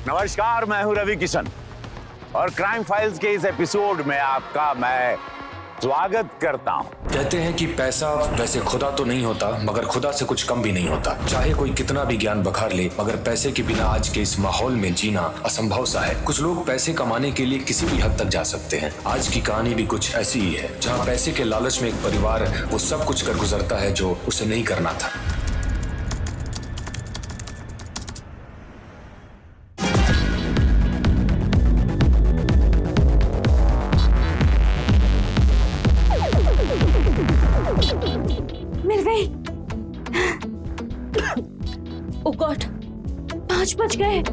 नमस्कार, मैं हूं रवि किशन और क्राइम फाइल्स के इस एपिसोड में आपका मैं स्वागत करता हूं। कहते हैं कि पैसा वैसे खुदा तो नहीं होता, मगर खुदा से कुछ कम भी नहीं होता। चाहे कोई कितना भी ज्ञान बखार ले, मगर पैसे के बिना आज के इस माहौल में जीना असंभव सा है। कुछ लोग पैसे कमाने के लिए किसी भी हद तक जा सकते हैं। आज की कहानी भी कुछ ऐसी ही है, जहाँ पैसे के लालच में एक परिवार वो सब कुछ कर गुजरता है जो उसे नहीं करना था। मिल गई। ओह गॉड, 5 बज गए।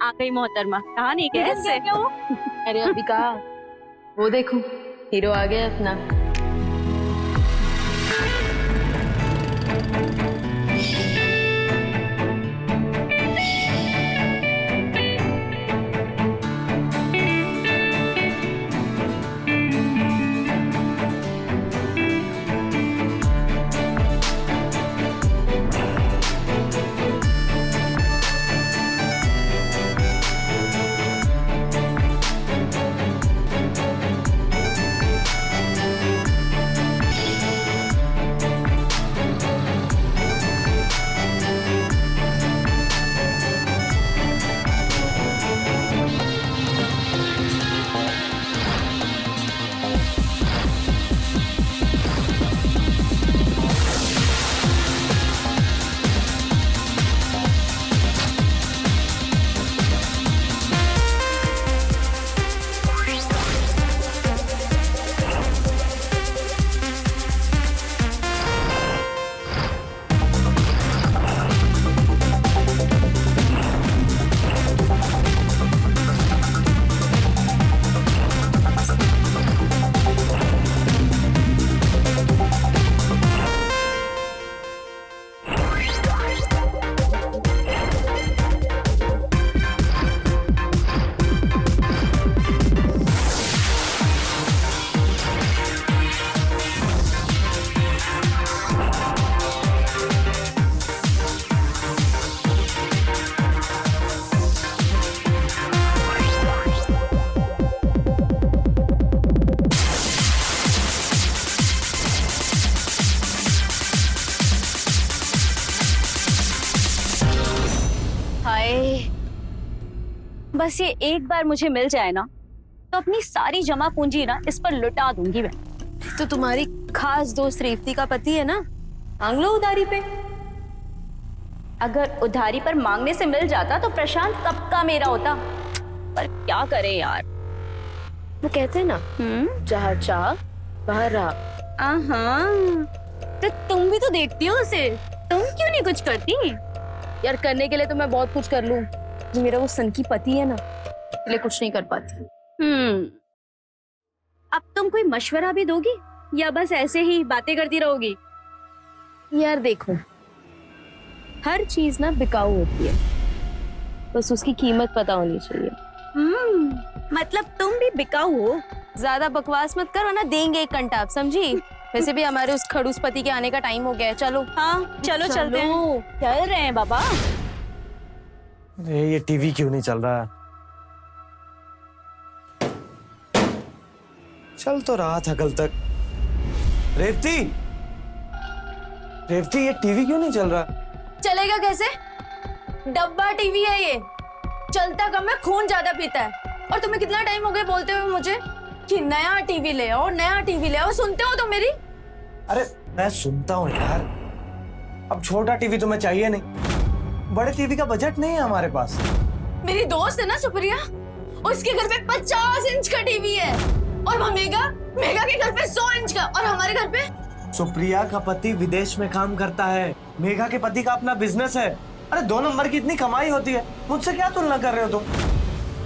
आ गई मोहतरमा, कहा नहीं कैसे? अरे अभी कहा, वो देखो हीरो आ गया अपना। बस ये एक बार मुझे मिल जाए ना, तो अपनी सारी जमा पूंजी ना इस पर लुटा दूंगी मैं। तो तुम्हारी खास दोस्त रेवती का पति है ना, मांग लो उधारी पे। अगर उधारी पर मांगने से मिल जाता तो प्रशांत कब का मेरा होता, पर क्या करे यार। वो कहते हैं ना, जहाँ चाह वहाँ राह। तो तुम भी तो देखती हो उसे, तुम क्यों नहीं कुछ करती? यार करने के लिए तो मैं बहुत कुछ कर लूं, मेरा वो सनकी पति है ना, इसलिए कुछ नहीं कर पाती। अब तुम कोई मशवरा भी दोगी या बस ऐसे ही बातें करती रहोगी? यार देखो, हर चीज ना बिकाऊ होती है, बस उसकी कीमत पता होनी चाहिए। मतलब तुम भी बिकाऊ हो? ज्यादा बकवास मत करो ना, देंगे एक कंटाप, समझी? वैसे भी हमारे उस खड़ूस पति के आने का टाइम हो गया है। चलो। हाँ चलो चलते हैं। चल रहे हैं बाबा। अरे ये टीवी क्यों नहीं चल रहा? चल तो रहा था कल तक। रेवती, रेवती ये टीवी क्यों नहीं चल रहा? चलेगा कैसे? डब्बा टीवी है ये, चलता कम है, खून ज्यादा पीता है। और तुम्हें कितना टाइम हो गया बोलते हुए मुझे कि नया टीवी ले आओ, नया टीवी ले आओ। सुनते हो तो मेरी? अरे मैं सुनता हूँ यार, अब छोटा टीवी तुम्हें चाहिए नहीं, बड़े टीवी का बजट नहीं है हमारे पास। मेरी दोस्त है ना सुप्रिया, उसके घर पे 50 इंच का टीवी है, और वह मेगा के घर पे 100 इंच का, और हमारे घर पे। सुप्रिया का पति विदेश में काम करता है, मेघा के पति का अपना बिजनेस है, अरे 2 नंबर की इतनी कमाई होती है, मुझसे क्या तुलना कर रहे हो तुम?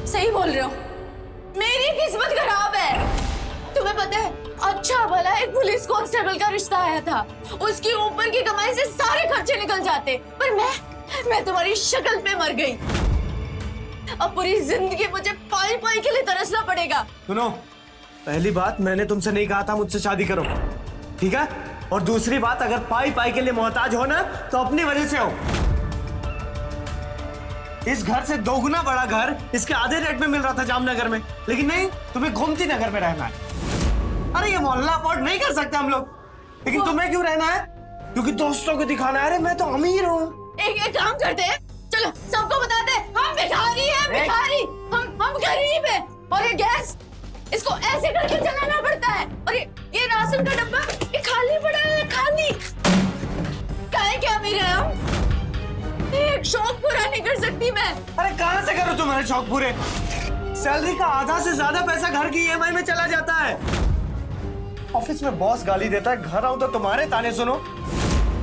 सही बोल रहे हो, मेरी किस्मत खराब है। तुम्हें पता है, अच्छा भला एक पुलिस कांस्टेबल का रिश्ता आया था, उसकी ऊपर की कमाई से सारे खर्चे निकल जाते, पर मैं तुम्हारी शक्ल पे मर गई। अब पूरी जिंदगी मुझे पाई पाई के लिए तरसना पड़ेगा। सुनो, पहली बात, मैंने तुमसे नहीं कहा था मुझसे शादी करो, ठीक है? और दूसरी बात, अगर पाई पाई के लिए मोहताज हो ना तो अपनी वजह से हो। इस घर से 2 गुना बड़ा घर इसके आधे रेट में मिल रहा था जामनगर में, लेकिन नहीं, तुम्हें गोमती नगर में रहना है। अरे ये मोहल्ला अफोर्ड नहीं कर सकते हम लोग, लेकिन तुम्हें क्यों रहना है? क्योंकि दोस्तों को दिखाना है, अरे मैं तो अमीर हूँ। एक काम करते हैं, चलो सबको बताते हैं हम भिखारी हैं, भिखारी, हम गरीब हैं, और ये गैस इसको ऐसे करके चलाना पड़ता है, और ये राशन का डब्बा ये खाली पड़ा है, खाली। काहे क्या अमीर है हम? एक शौक पूरा नहीं कर सकती मैं। अरे कहाँ से करो तुम्हारे शौक पूरे? सैलरी का आधा से ज्यादा पैसा घर की ईएमआई में चला जाता है। ऑफिस में बॉस गाली देता है, घर आऊं तो तुम्हारे ताने सुनो,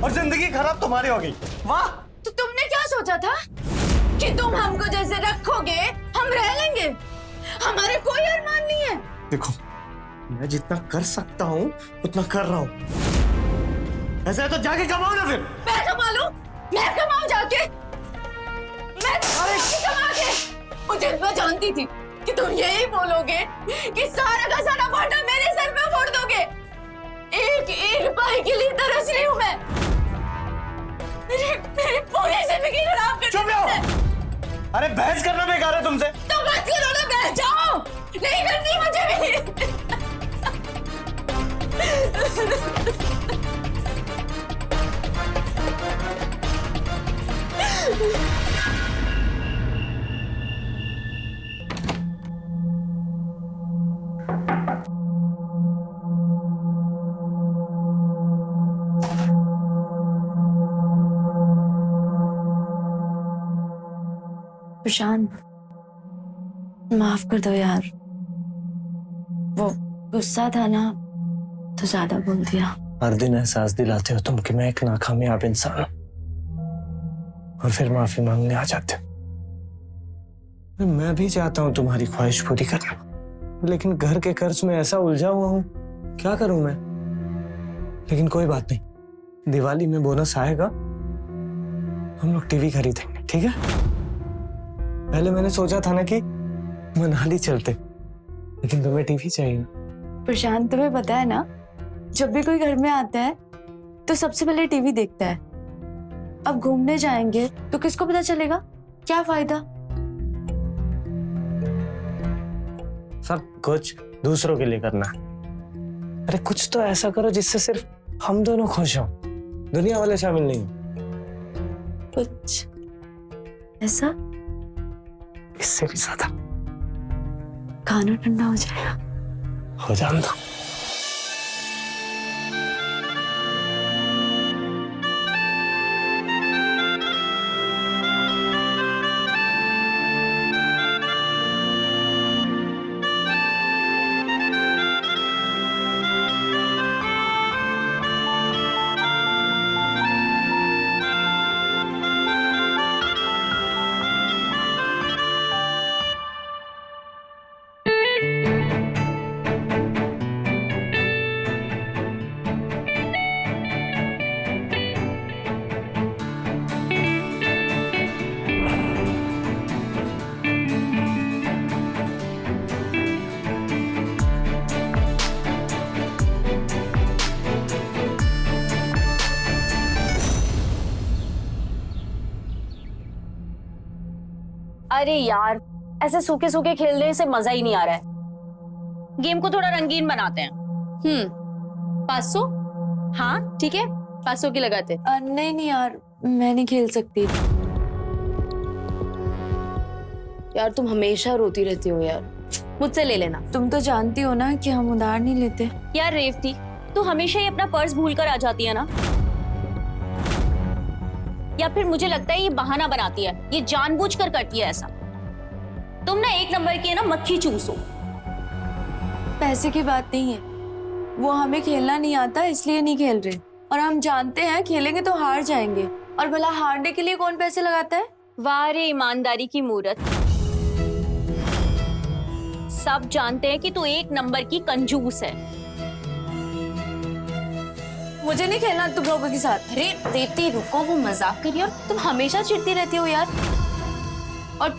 और जिंदगी खराब तुम्हारी हो गई। वाह! तो तुमने क्या सोचा था कि तुम हमको जैसे रखोगे हम रह लेंगे? हमारे कोई अरमान नहीं है। देखो, मैं जितना कर सकता हूँ उतना कर रहा हूँ। ऐसा है तो जाके कमाओ ना फिर। मैं कमा लूं? मैं कमाऊं जाके? मैं कमा के? मुझे मैं जानती थी कि तुम यही बोलोगे कि सारा का सारा भाटा मेरे सर पे फोड़ दोगे। एक एक पाई के लिए तरस रही हूँ मैं। मेरी पूरी जिंदगी खराब कर दी। चुप रहो। अरे बहस करना बेकार है तुमसे। तो मत करो ना, बैठ जाओ। नहीं करती मुझे भी। प्रशांत, माफ कर दो यार, वो गुस्सा था ना तो ज्यादा बोल दिया। हर दिन एहसास दिलाते हो तुम कि मैं एक नाकामयाब इंसान हूं, और फिर माफी मांगने आ जाते हो। मैं भी चाहता हूं तुम्हारी ख्वाहिश पूरी करना, लेकिन घर के कर्ज में ऐसा उलझा हुआ हूं, क्या करूं मैं? लेकिन कोई बात नहीं, दिवाली में बोनस आएगा, हम लोग टीवी खरीदेंगे, ठीक है? पहले मैंने सोचा था ना कि मनाली चलते, लेकिन तुम्हें टीवी चाहिए ना। प्रशांत, तुम्हें पता है ना, जब भी कोई घर में आता है तो सबसे पहले टीवी देखता है। अब घूमने जाएंगे तो किसको पता चलेगा? क्या फायदा? सब कुछ दूसरों के लिए करना है। अरे कुछ तो ऐसा करो जिससे सिर्फ हम दोनों खुश हों, दुनिया वाले शामिल नहीं हो। कुछ ऐसा इससे भी ज्यादा। खाना ठंडा हो जाएगा। हो जान दो। अरे यार, ऐसे सूखे सूखे खेलने से मजा ही नहीं आ रहा है। गेम को थोड़ा रंगीन बनाते हैं। 500? हाँ ठीक है, 500 की लगाते। नहीं यार, मैं नहीं खेल सकती। यार तुम हमेशा रोती रहती हो यार, मुझसे ले लेना। तुम तो जानती हो ना कि हम उधार नहीं लेते। यार रेवती, तू हमेशा ही अपना पर्स भूल कर आ जाती है ना, या फिर मुझे लगता है ये बहाना बनाती है, ये जानबूझकर करती है ऐसा। तुम ना एक नंबर की है ना मक्खी चूस हो। पैसे की बात नहीं है, वो हमें खेलना नहीं आता इसलिए नहीं खेल रहे, और हम जानते हैं खेलेंगे तो हार जाएंगे, और भला हारने के लिए कौन पैसे लगाता है? वाह रे ईमानदारी की मूरत। सब जानते हैं कि तू एक नंबर की कंजूस है। मुझे नहीं खेलना तुम लोगों के साथ। अरे प्रीति रुको, वो मजाक कर रही है और तुम हमेशा चिढ़ती रहती हो यार। और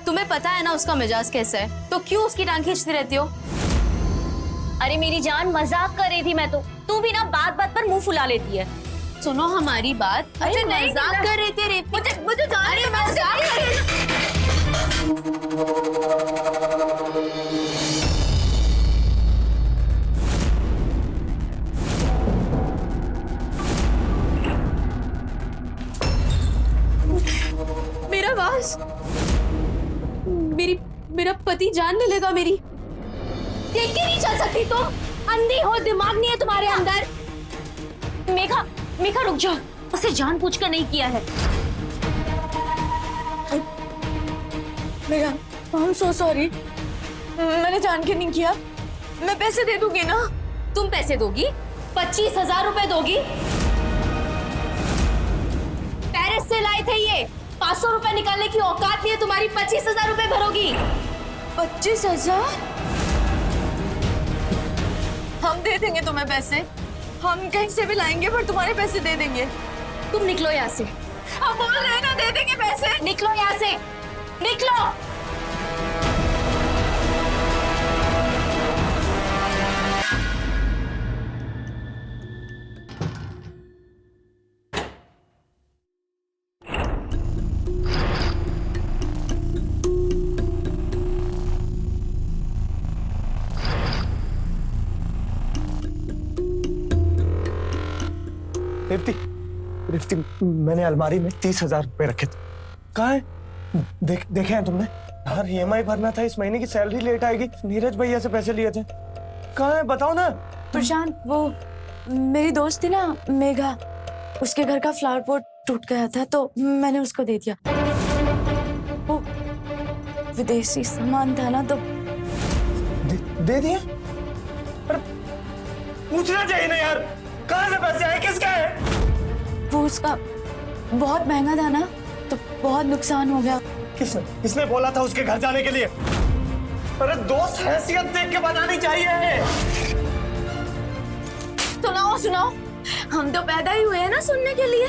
तुम्हें पता है ना उसका मिजाज कैसा है, तो क्यों उसकी टांग खींचती रहती हो? अरे मेरी जान, मजाक कर रही थी मैं तो। तू भी ना बात बात पर मुंह फुला लेती है। सुनो हमारी बात। अरे नहीं, मजाक कर रही थी। मुझे जाने दो, मजाक कर रही थी। मेरा वास, मेरा पति जान ले लेगा मेरी। देख के नहीं चल सकती तुम? अंधी हो, दिमाग नहीं है तुम्हारे अंदर? मेघा रुक जाओ, उसे जानबूझकर नहीं किया है। Megha, I am so sorry, मैंने जान के नहीं किया। मैं पैसे दे दूंगी ना। तुम पैसे दोगी? 25,000 रुपए दोगी? पेरिस से लाए थे ये। 500 रुपए निकालने की औकात नहीं है तुम्हारी, 25,000 रुपए भरोगी? 25,000? हम दे देंगे तुम्हें पैसे। हम कहीं से भी लाएंगे पर तुम्हारे पैसे दे देंगे। तुम निकलो यहाँ से। हम बोल रहे हैं ना, दे देंगे पैसे। निकलो यहाँ से, निकलो। रिफ्ती, मैंने अलमारी में 30,000 रुपए रखे थे। कहाँ है? देखे हैं तुमने? यार EMI भरना था, इस महीने की सैलरी लेट आएगी। नीरज भैया से पैसे लिए थे। कहाँ है बताओ ना। प्रशांत, वो मेरी दोस्त थी ना मेघा, उसके घर का फ्लावर पॉट टूट गया था तो मैंने उसको दे दिया। वो विदेशी सामान था ना तो दे दिया? अरे पूछना चाहिए ना यार, कहाँ से पैसे आए, किसका है? वो उसका बहुत महंगा था ना तो बहुत नुकसान हो गया। किसने बोला था उसके घर जाने के लिए? अरे दोस्त हैसियत देख के बतानी चाहिए। सुनाओ, हम तो पैदा ही हुए हैं ना सुनने के लिए।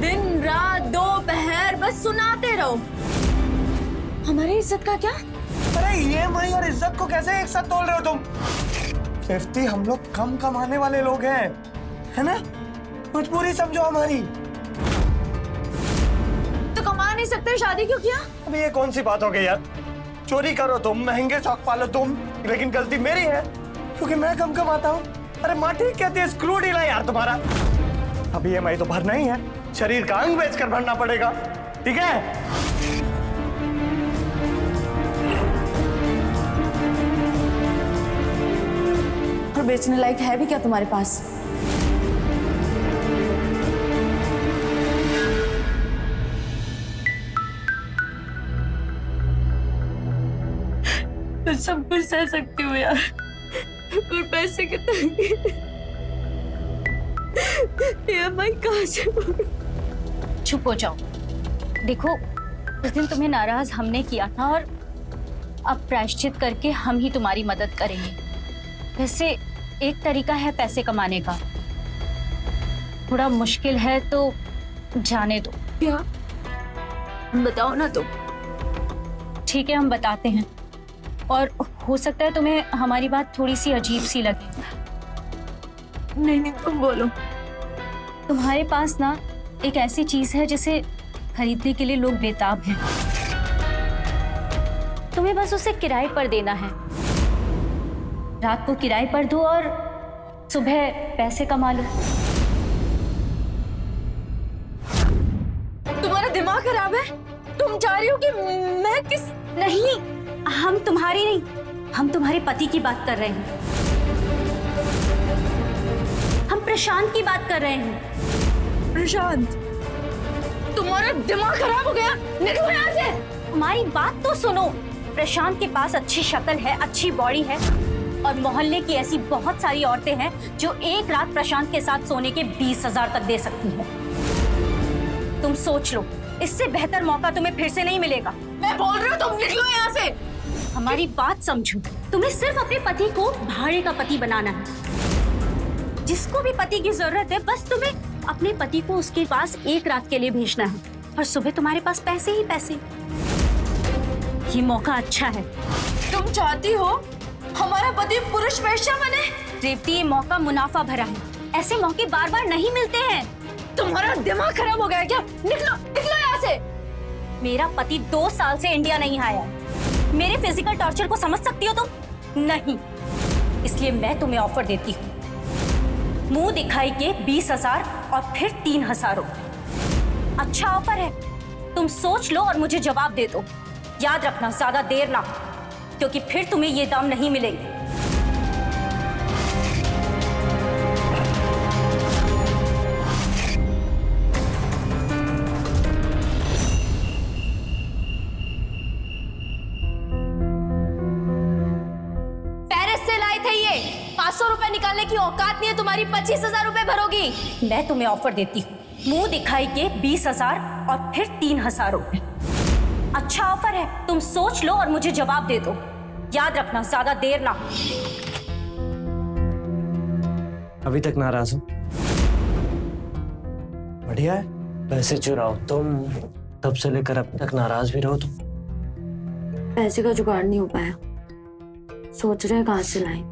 दिन रात दोपहर बस सुनाते रहो। हमारी इज्जत का क्या? अरे EMI और इज्जत को कैसे एक साथ तोल रहे हो तुम? रिफ्ती, हम लोग कम कमाने वाले लोग हैं, है ना? मजबूरी समझो हमारी। तो कमा नहीं सकते, शादी क्यों किया? अबे ये कौन सी बात हो गई यार? चोरी करो तुम, महंगे शौक पालो तुम, लेकिन गलती मेरी है क्योंकि मैं कम कमाता हूँ। अरे माँ ठीक कहती है, स्क्रू डील है यार तुम्हारा। अब EMI तो भरना ही है, शरीर का अंग बेचकर भरना पड़ेगा, ठीक है? और बेचने लायक है भी क्या तुम्हारे पास? तो सब कुछ सह सकती हूँ यार, पर पैसे के तंगी। EMI कहाँ से? चुप हो जाओ। देखो, उस दिन तुम्हें नाराज हमने किया था और अब प्रायश्चित करके हम ही तुम्हारी मदद करेंगे। वैसे एक तरीका है पैसे कमाने का, थोड़ा मुश्किल है तो जाने दो। क्या? बताओ ना तुम। ठीक है, हम बताते हैं, और हो सकता है तुम्हें हमारी बात थोड़ी सी अजीब सी लगे। नहीं, तुम बोलो। तुम्हारे पास ना एक ऐसी चीज है जिसे खरीदने के लिए लोग बेताब हैं। तुम्हें बस उसे किराए पर देना है। रात को किराए पर दो और सुबह पैसे कमा लो। तुम्हारा दिमाग खराब है? तुम चाह रही हो कि मैं किस? नहीं, हम तुम्हारी नहीं, हम तुम्हारे पति की बात कर रहे हैं। हम प्रशांत की बात कर रहे हैं। प्रशांत, तुम्हारा दिमाग खराब हो गया? निकलो यहाँ से। हमारी बात तो सुनो। प्रशांत के पास अच्छी शक्ल है, अच्छी बॉडी है, और मोहल्ले की ऐसी बहुत सारी औरतें हैं जो एक रात प्रशांत के साथ सोने के 20,000 तक दे सकती हैं। तुम सोच लो, इससे बेहतर मौका तुम्हें फिर से नहीं मिलेगा। मैं बोल रही हूँ तुम निकलो यहाँ से। हमारी बात समझो, तुम्हें सिर्फ अपने पति को भाड़े का पति बनाना है। जिसको भी पति की जरूरत है, बस तुम्हें अपने पति को उसके पास एक रात के लिए भेजना है और सुबह तुम्हारे पास पैसे ही पैसे। ये मौका अच्छा है। तुम चाहती हो हमारा पति पुरुष वेश्या बने? रेवती, ये मौका मुनाफा भरा है। ऐसे मौके बार बार नहीं मिलते हैं। तुम्हारा दिमाग खराब हो गया है क्या? निकलो निकलो यहाँ से। मेरा पति 2 साल से इंडिया नहीं आया है। मेरे फिजिकल टॉर्चर को समझ सकती हो तुम? नहीं। इसलिए मैं तुम्हें ऑफर देती हूँ, मुंह दिखाई के 20,000 और फिर 3,000 रुपए। अच्छा ऑफर है, तुम सोच लो और मुझे जवाब दे दो। याद रखना, ज्यादा देर ना, क्योंकि फिर तुम्हें ये दाम नहीं मिलेंगे। पेरिस से लाए थे ये। 500 रुपए निकालने की औकात नहीं है तुम्हारी, 25,000 रुपए भरोगी। मैं तुम्हें ऑफर देती हूँ, मुंह दिखाई के 20,000 और फिर 3,000 रुपए। अच्छा ऑफर है, तुम सोच लो और मुझे जवाब दे दो। याद रखना, ज्यादा देर ना। अभी तक नाराज हो? बढ़िया है, पैसे चुराओ तुम, तब से लेकर अब तक नाराज भी रहो तुम। पैसे का जुगाड़ नहीं हो पाया, सोच रहे हैं कहाँ से लाएं।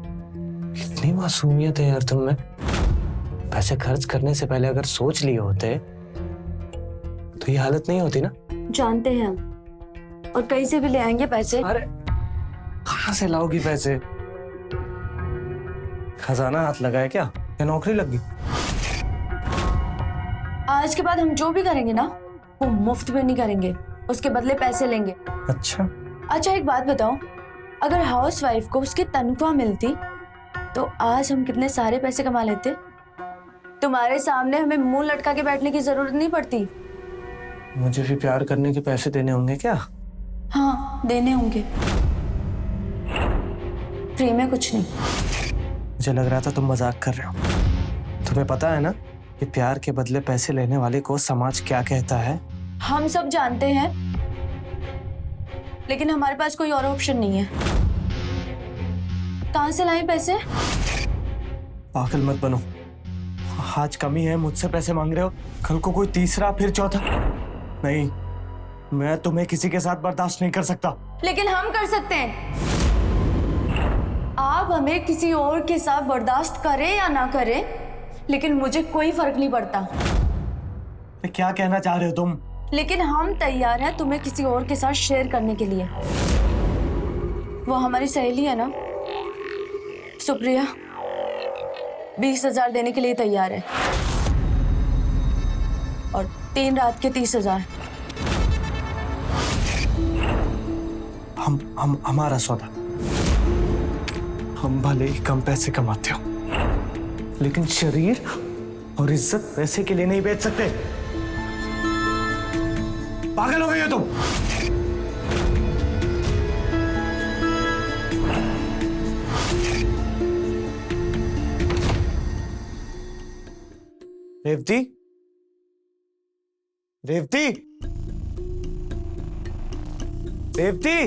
इतनी मासूमियत है यार तुम में। पैसे खर्च करने से पहले अगर सोच लिए होते तो ये हालत नहीं होती ना। जानते हैं हम, और कहीं से भी ले आएंगे पैसे। अरे कहाँ से लाओगी पैसे? खजाना हाथ लगाए क्या या नौकरी लग गई? आज के बाद हम जो भी करेंगे ना, वो मुफ्त में नहीं करेंगे, उसके बदले पैसे लेंगे। अच्छा, अच्छा एक बात बताओ, अगर हाउस वाइफ को उसकी तनख्वाह मिलती तो आज हम कितने सारे पैसे कमा लेते। तुम्हारे सामने हमें मुंह लटका के बैठने की जरूरत नहीं पड़ती। मुझे भी प्यार करने के पैसे देने होंगे क्या? हाँ देने होंगे, फ्री में कुछ नहीं। मुझे लग रहा था तुम मजाक कर रहे हो। तुम्हें पता है ना कि प्यार के बदले पैसे लेने वाले को समाज क्या कहता है? हम सब जानते हैं, लेकिन हमारे पास कोई और ऑप्शन नहीं है। कहाँ से लाएं पैसे? पागल मत बनो। आज कमी है, मुझसे पैसे मांग रहे हो, कल को कोई तीसरा फिर चौथा। नहीं, मैं तुम्हें किसी के साथ बर्दाश्त नहीं कर सकता। लेकिन हम कर सकते हैं। आप हमें किसी और के साथ बर्दाश्त करें या ना करें, लेकिन मुझे कोई फर्क नहीं पड़ता। क्या कहना चाह रहे हो तुम? लेकिन हम तैयार हैं तुम्हें किसी और के साथ शेयर करने के लिए। वो हमारी सहेली है ना, सुप्रिया, 20,000 देने के लिए तैयार है, और 3 रात के 30,000। हमारा सौदा। हम भले ही कम पैसे कमाते हो, लेकिन शरीर और इज्जत पैसे के लिए नहीं बेच सकते। पागल हो गई हो तुम? रेवती, रेवती, रेवती,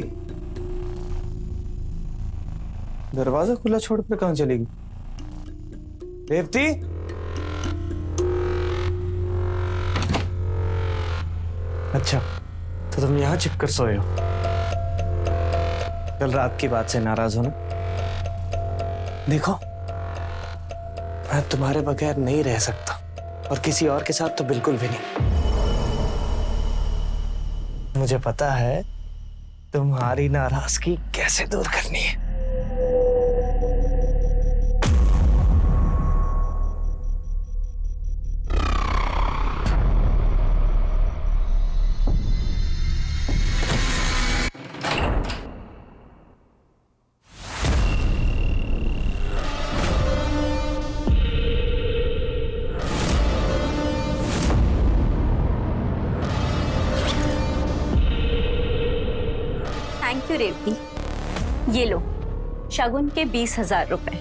दरवाजा खुला छोड़कर कहां चलेगी? रेवती, अच्छा तो तुम यहां छिपकर सोए हो? कल रात की बात से नाराज हो ना? देखो, मैं तुम्हारे बगैर नहीं रह सकता, और किसी और के साथ तो बिल्कुल भी नहीं। मुझे पता है तुम्हारी नाराजगी कैसे दूर करनी है। थैंक यू रेवती, ये लो शगुन के 20,000 रुपए।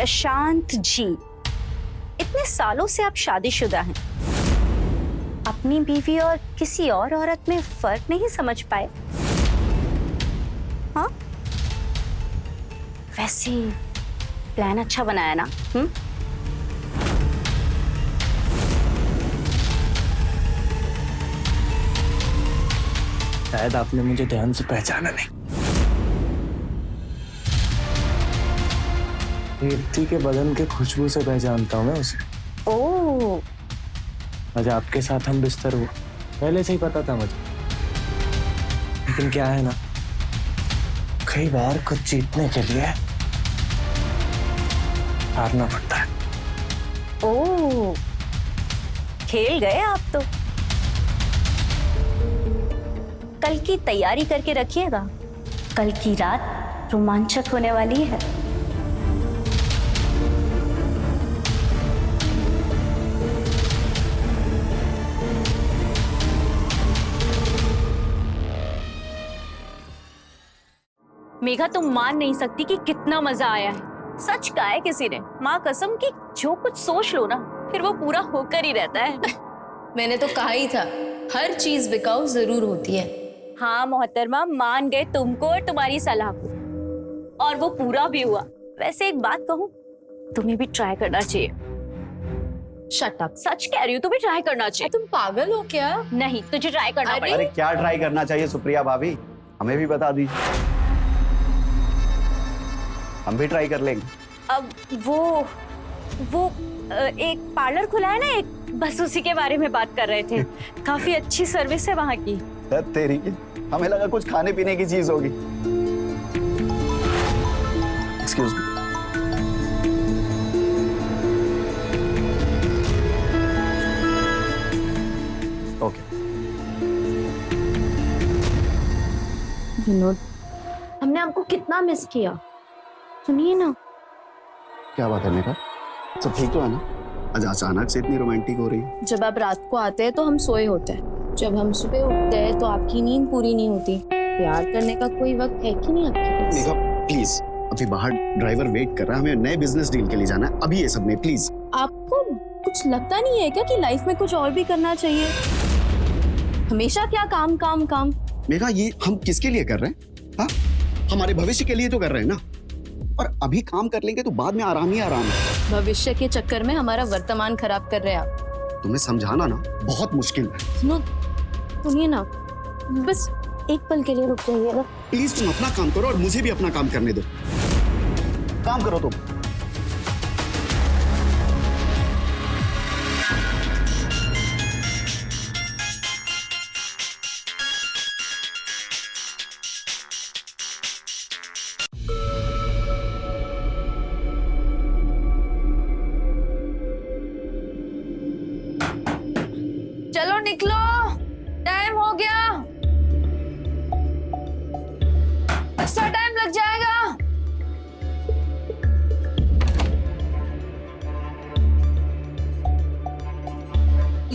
प्रशांत जी, इतने सालों से आप शादीशुदा हैं, अपनी बीवी और किसी और औरत में फर्क नहीं समझ पाए? हाँ, वैसे प्लान अच्छा बनाया ना? शायद आपने मुझे ध्यान से पहचाना नहीं। कीर्ति के बदन के खुशबू से पहचानता हूँ मैं उसे। ओह, आज आपके साथ हम बिस्तर हुए, पहले से ही पता था मुझे। लेकिन क्या है ना, कई बार कुछ जीतने के लिए हारना पड़ता है। ओह, खेल गए आप तो। कल की तैयारी करके रखिएगा, कल की रात रोमांचक होने वाली है। मेघा, तुम मान नहीं सकती कि कितना मजा आया है। सच कहा है किसी ने, माँ कसम कि जो कुछ सोच लो ना फिर वो पूरा होकर ही रहता है। मैंने तो कहा ही था, हर चीज बिकाऊ जरूर होती है। हाँ मोहतरमा, मान गए तुमको और तुम्हारी सलाह को, और वो पूरा भी हुआ। वैसे एक बात कहूँ, तुम्हें भी ट्राई करना चाहिए। Shut up. सच कह रही हूँ, तुम्हें ट्राई करना चाहिए। तुम पागल हो क्या? नहीं, तुझे ट्राई करना अरे, पड़ेगा। अरे क्या ट्राई करना चाहिए सुप्रिया भाभी, हमें भी बता दीजिए, हम भी ट्राई कर लेंगे। अब वो एक पार्लर खुला है ना एक, बस उसी के बारे में बात कर रहे थे। काफी अच्छी सर्विस है वहाँ की। तेरी, हमें लगा कुछ खाने पीने की चीज होगी। Excuse me. ओके। विनोद, हमने आपको कितना मिस किया। सुनिए ना। क्या बात है मेरा, सब ठीक तो है ना? आज अचानक से इतनी रोमांटिक हो रही है। जब आप रात को आते हैं तो हम सोए होते हैं, जब हम सुबह उठते हैं तो आपकी नींद पूरी नहीं होती। प्यार करने का कोई वक्त है कि नहीं आपके पास? मेघा प्लीज, अभी बाहर ड्राइवर वेट कर रहा है, हमें नए बिजनेस डील के लिए जाना है, अभी ये सब नहीं प्लीज। आपको कुछ लगता नहीं है क्या कि लाइफ में कुछ और भी करना चाहिए? हमेशा क्या काम काम काम? मेघा, ये हम किसके लिए कर रहे हैं? हाँ, हमारे भविष्य के लिए तो कर रहे हैं ना, और अभी काम कर लेंगे तो बाद में आराम ही आराम है। भविष्य के चक्कर में हमारा वर्तमान खराब कर रहे हैं आप। तुम्हें समझाना ना बहुत मुश्किल है। सुनिए ना, बस एक पल के लिए रुक जाइएगा। प्लीज तुम अपना काम करो और मुझे भी अपना काम करने दो। काम करो तुम। चलो निकलो, टाइम हो गया, एक्स्ट्रा टाइम लग जाएगा।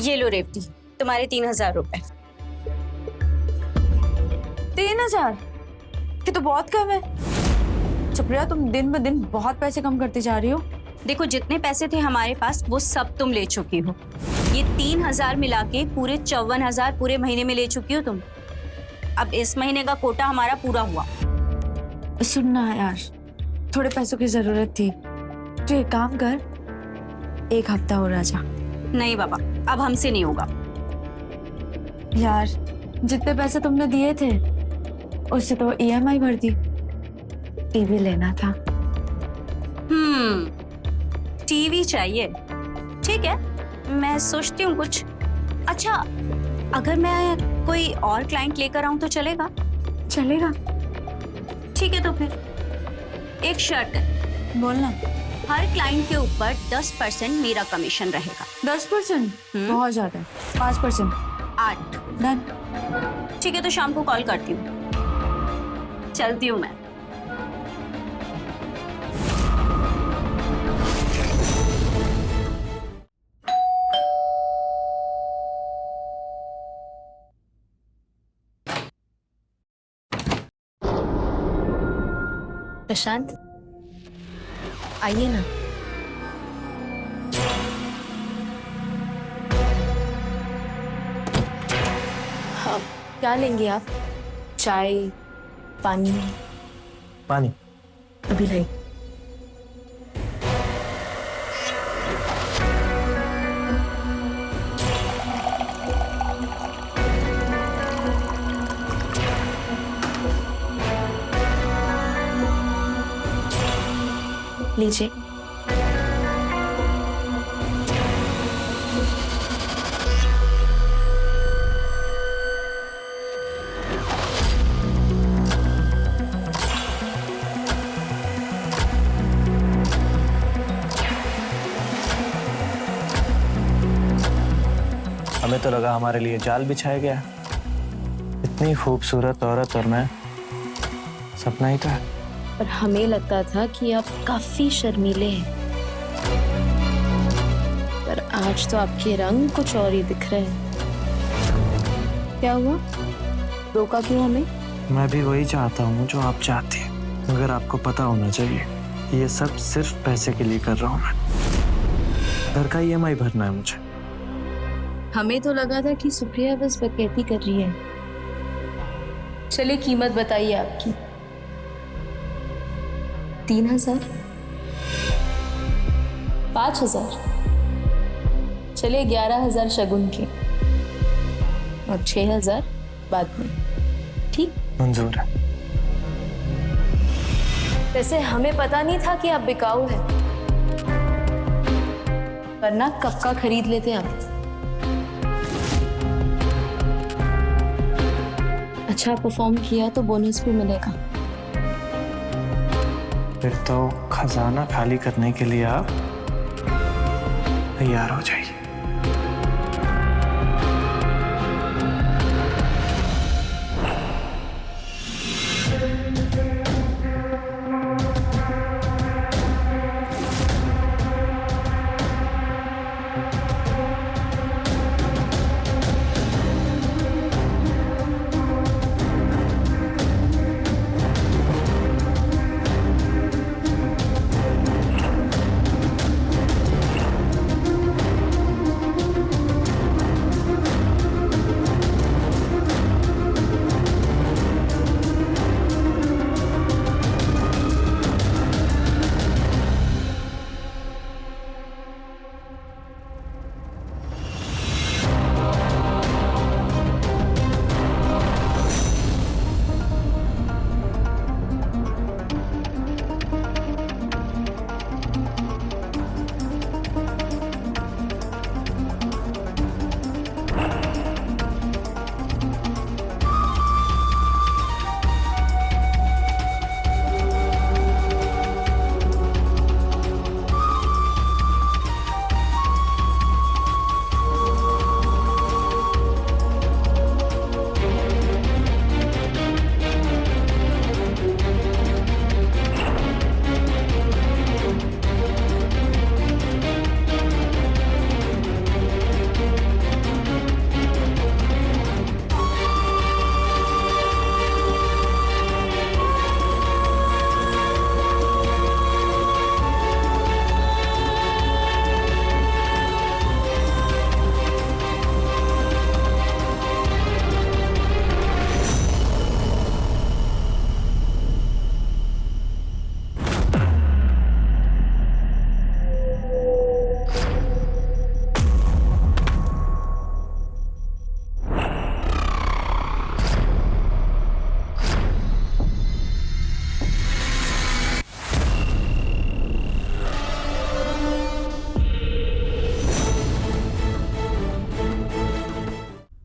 ये लो रेवती, तुम्हारे 3000 रुपए। 3000? ये तो बहुत कम है। सुप्रिया, तुम दिन ब दिन बहुत पैसे कम करती जा रही हो। देखो, जितने पैसे थे हमारे पास वो सब तुम ले चुकी हो। ये 3000 मिला के पूरे 54,000 पूरे महीने में ले चुकी हो तुम। अब इस महीने का कोटा हमारा पूरा हुआ। सुनना यार, थोड़े पैसों की जरूरत थी, तो एक काम कर, एक हफ्ता और आ जा। नहीं बाबा, अब हमसे नहीं होगा। यार, जितने पैसे तुमने दिए थे उससे तो EMI भर दी। टीवी लेना था। टीवी चाहिए, ठीक है, मैं सोचती हूँ कुछ। अच्छा, अगर मैं कोई और क्लाइंट लेकर आऊं तो चलेगा? चलेगा। ठीक है, तो फिर एक शर्त है। बोलना। हर क्लाइंट के ऊपर 10% मेरा कमीशन रहेगा। 10%? बहुत ज्यादा है। 5%। 8। डन। ठीक है, तो शाम को कॉल करती हूँ। चलती हूँ मैं। प्रशांत, आइए ना। क्या लेंगे आप? चाय, पानी? पानी। अभी लाई। लीजिए। हमें तो लगा हमारे लिए जाल बिछाया गया। इतनी खूबसूरत औरत और मैं, सपना ही था। पर हमें लगता था कि आप काफी शर्मीले हैं, पर आज तो आपके रंग कुछ और ही दिख रहे हैं। क्या हुआ? रोका क्यों हमें? मैं भी वही चाहता हूँ जो आप चाहती हैं, मगर आपको पता होना चाहिए कि ये सब सिर्फ पैसे के लिए कर रहा हूँ मैं। घर का EMI भरना है मुझे। हमें तो लगा था कि सुप्रिया बस बकैती कर रही है। चलिए कीमत बताइए आपकी। 3000? 5000? चलिए 11000 शगुन के और 6000 बाद में। ठीक? मंजूर है। वैसे हमें पता नहीं था कि आप बिकाऊ है, वरना कब का खरीद लेते आप। अच्छा परफॉर्म किया तो बोनस भी मिलेगा। फिर तो खजाना खाली करने के लिए आप तैयार हो जाइए।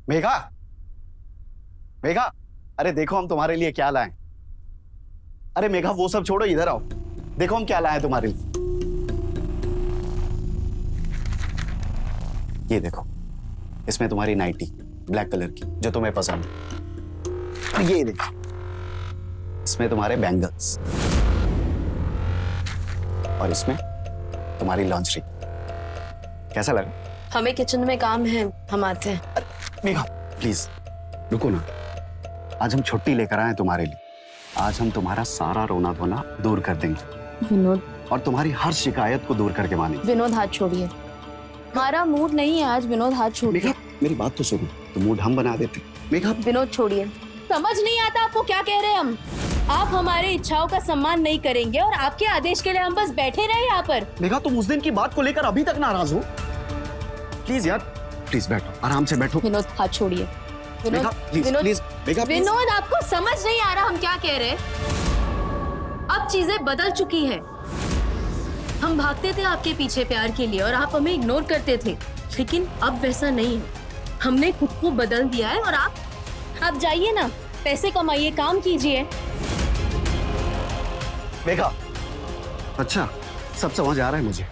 मेघा, मेघा, अरे देखो हम तुम्हारे लिए क्या लाए। अरे मेघा वो सब छोड़ो, इधर आओ, देखो हम क्या लाए हैं तुम्हारे लिए। ये देखो, इसमें तुम्हारी नाइटी ब्लैक कलर की जो तुम्हें पसंद है। और ये देखो, इसमें तुम्हारे बैंगल्स, और इसमें तुम्हारी लॉन्ड्री। कैसा लगा? हमें किचन में काम है, हम आते हैं। मेघा प्लीज रुको ना, आज हम छुट्टी लेकर आए हैं तुम्हारे लिए। आज हम तुम्हारा सारा रोना धोना दूर कर देंगे विनोद, और तुम्हारी हर शिकायत को दूर करके मानेंगे। विनोद हाथ छोड़िए, हमारा मूड नहीं है आज। विनोद हाथ छोड़िए। मेघा मेरी बात तो सुनो, तो मूड हम बना देते। मेघा विनोद छोड़िए, समझ नहीं आता आपको क्या कह रहे हैं हम। आप हमारे इच्छाओं का सम्मान नहीं करेंगे और आपके आदेश के लिए हम बस बैठे रहे यहाँ पर। मेघा, तुम उस दिन की बात को लेकर अभी तक नाराज हो? प्लीज यार, प्लीज बैठो, आराम से बैठो। विनोद हाथ छोड़िए। Megha please Vinod, please, Megha please. Vinod आपको समझ नहीं आ रहा हम क्या कह रहे हैं। अब चीजें बदल चुकी है। हम भागते थे आपके पीछे प्यार के लिए और आप हमें इग्नोर करते थे, लेकिन अब वैसा नहीं है। हमने खुद को बदल दिया है और आप जाइए ना, पैसे कमाइए, काम कीजिए। मेघा, अच्छा सब समझ आ रहा है मुझे।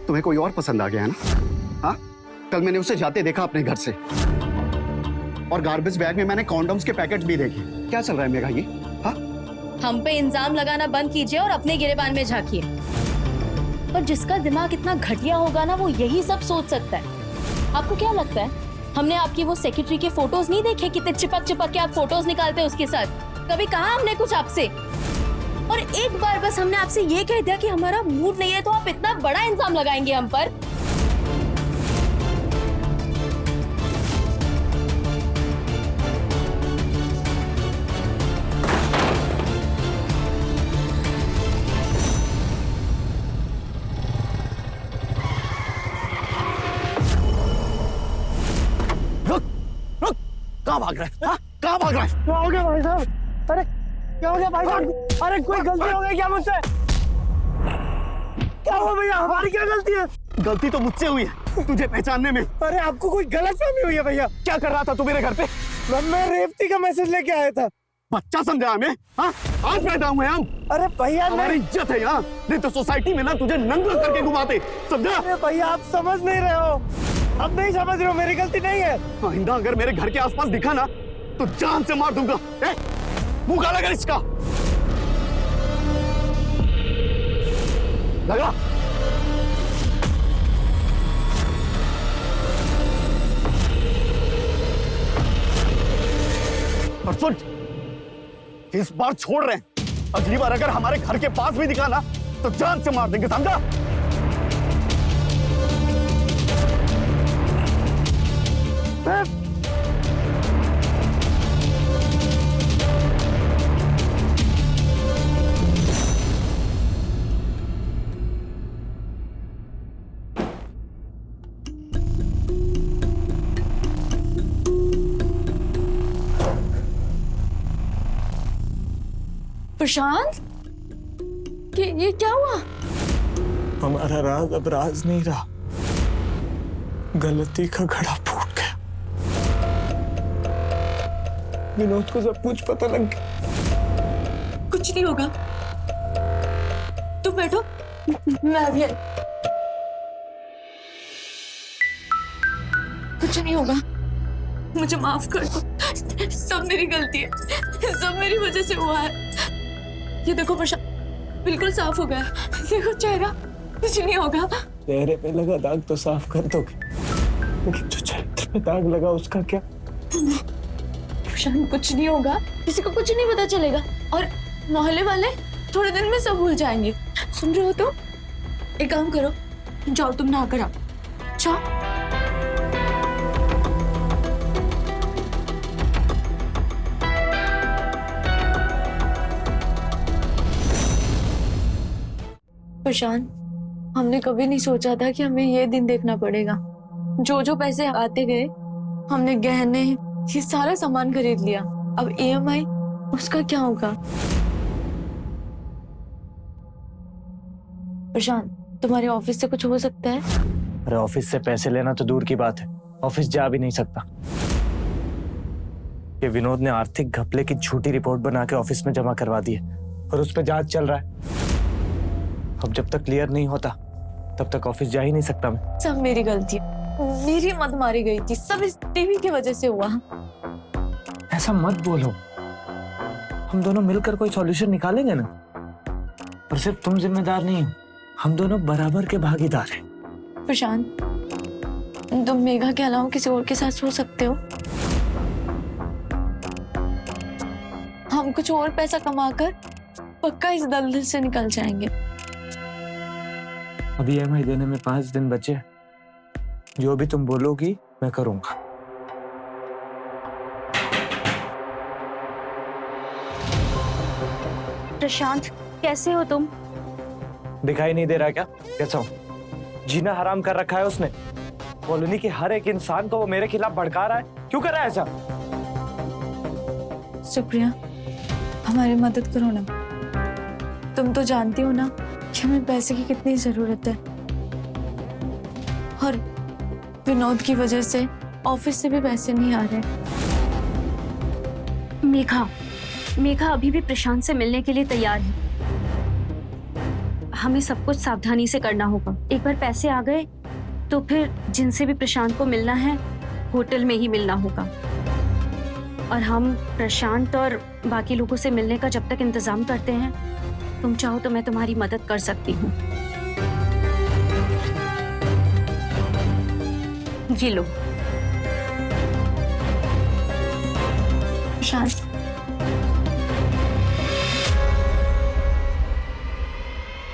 तुम्हें कोई और पसंद आ गया है ना? हाँ, कल मैंने उसे जाते देखा अपने घर से, और गार्बेज बैग में मैंने कॉन्डम्स के पैकेट भी देखे। क्या चल रहा है मेघा ये? हाँ, हम पे इल्जाम लगाना बंद कीजिए और अपने गिरेबान में झांकिए। और जिसका दिमाग इतना घटिया होगा ना, वो यही सब सोच सकता है। आपको क्या लगता है हमने आपकी वो सेक्रेटरी के फोटोज नहीं देखे? कितने चिपक चिपक के आप फोटोज निकालते हैं उसके साथ। कभी कहा हमने कुछ आपसे? और एक बार बस हमने आपसे ये कह दिया कि हमारा मूड नहीं है, तो आप इतना बड़ा इल्जाम लगाएंगे हम पर। कहाँ भाग रहा है? हाँ, कहाँ भाग रहा है? क्या हो गया भाई साहब? अरे क्या हो गया भाई साहब? अरे कोई गलती हो गई क्या मुझसे? क्या हुआ भैया? हमारी क्या गलती है? गलती तो मुझसे हुई है तुझे पहचानने में। अरे आपको कोई गलतफहमी हुई है भैया। क्या कर रहा था तू मेरे घर पे? मैं रेवती का मैसेज लेके आया था। बच्चा समझा हमें? हाँ, आज पैदा हुए हम। अरे भैया हमारी इज्जत है यहाँ, नहीं तो सोसाइटी में ना तुझे नंगा करके घुमाते, समझा? अरे भैया आप समझ नहीं रहे हो। अब नहीं समझ रहे हो, मेरी गलती नहीं है। आइंदा अगर मेरे घर के आसपास दिखा ना तो जान से मार दूंगा। मुंह काला कर इसका। लगा और सुन, इस बार छोड़ रहे हैं। अगली बार अगर हमारे घर के पास भी दिखा ना तो जान से मार देंगे, समझा? प्रशांत, ये क्या हुआ? हमारा राज अब राज नहीं रहा। गलती का घड़ा फूट गया। विनोद को सब कुछ पता लग गया। कुछ नहीं होगा, तुम बैठो, मैं अभी आई। कुछ नहीं होगा, मुझे माफ कर दो। सब मेरी गलती है, सब मेरी वजह से हुआ है। ये देखो प्रशांत, बिल्कुल साफ हो गया। देखो चेहरा, कुछ नहीं होगा। चेहरे पे लगा दाग तो साफ कर दोगे, लेकिन जो चरित्र पे दाग लगा उसका क्या? प्रशांत कुछ नहीं होगा, किसी को कुछ नहीं पता चलेगा, और मोहल्ले वाले थोड़े दिन में सब भूल जाएंगे। सुन रहे हो तो? एक काम करो, जाओ तुम नहा कर आओ, जाओ। प्रशांत, हमने कभी नहीं सोचा था कि हमें ये दिन देखना पड़ेगा। जो जो पैसे आते गए, हमने गहने, ये सारा सामान खरीद लिया। अब EMI, उसका क्या होगा? प्रशांत, तुम्हारे ऑफिस से कुछ हो सकता है? अरे ऑफिस से पैसे लेना तो दूर की बात है, ऑफिस जा भी नहीं सकता। ये विनोद ने आर्थिक घपले की झूठी रिपोर्ट बना के ऑफिस में जमा करवा दी है और उस पर जांच चल रहा है। अब जब तक क्लियर नहीं होता तब तक ऑफिस जा ही नहीं सकता मैं। सब मेरी गलती है, मेरी मत मारी गई थी, सब इस टीवी की वजह से हुआ। ऐसा मत बोलो, हम दोनों मिलकर कोई सॉल्यूशन निकालेंगे ना। और सिर्फ तुम जिम्मेदार नहीं हो, हम दोनों बराबर के भागीदार हैं। प्रशांत, तुम मेघा के अलावा किसी और के साथ सो सकते हो। हम कुछ और पैसा कमाकर पक्का इस दलदल से निकल जाएंगे। अभी EMI देने में 5 दिन बचे। जो भी तुम बोलोगी मैं करूंगा। प्रशांत, कैसे हो तुम? दिखाई नहीं दे रहा क्या कैसा हूँ? जीना हराम कर रखा है उसने। कॉलोनी के हर एक इंसान को वो मेरे खिलाफ भड़का रहा है। क्यों कर रहा है ऐसा? सुप्रिया, हमारी मदद करो ना। तुम तो जानती हो ना कि हमें पैसे की कितनी जरूरत है, और विनोद की वजह से ऑफिस से भी पैसे नहीं आ रहे। मेघा अभी भी प्रशांत से मिलने के लिए तैयार है। हमें सब कुछ सावधानी से करना होगा। एक बार पैसे आ गए तो फिर जिनसे भी प्रशांत को मिलना है होटल में ही मिलना होगा, और हम प्रशांत और बाकी लोगों से मिलने का जब तक इंतजाम करते हैं, तुम चाहो तो मैं तुम्हारी मदद कर सकती हूँ। ये लो। प्रशांत,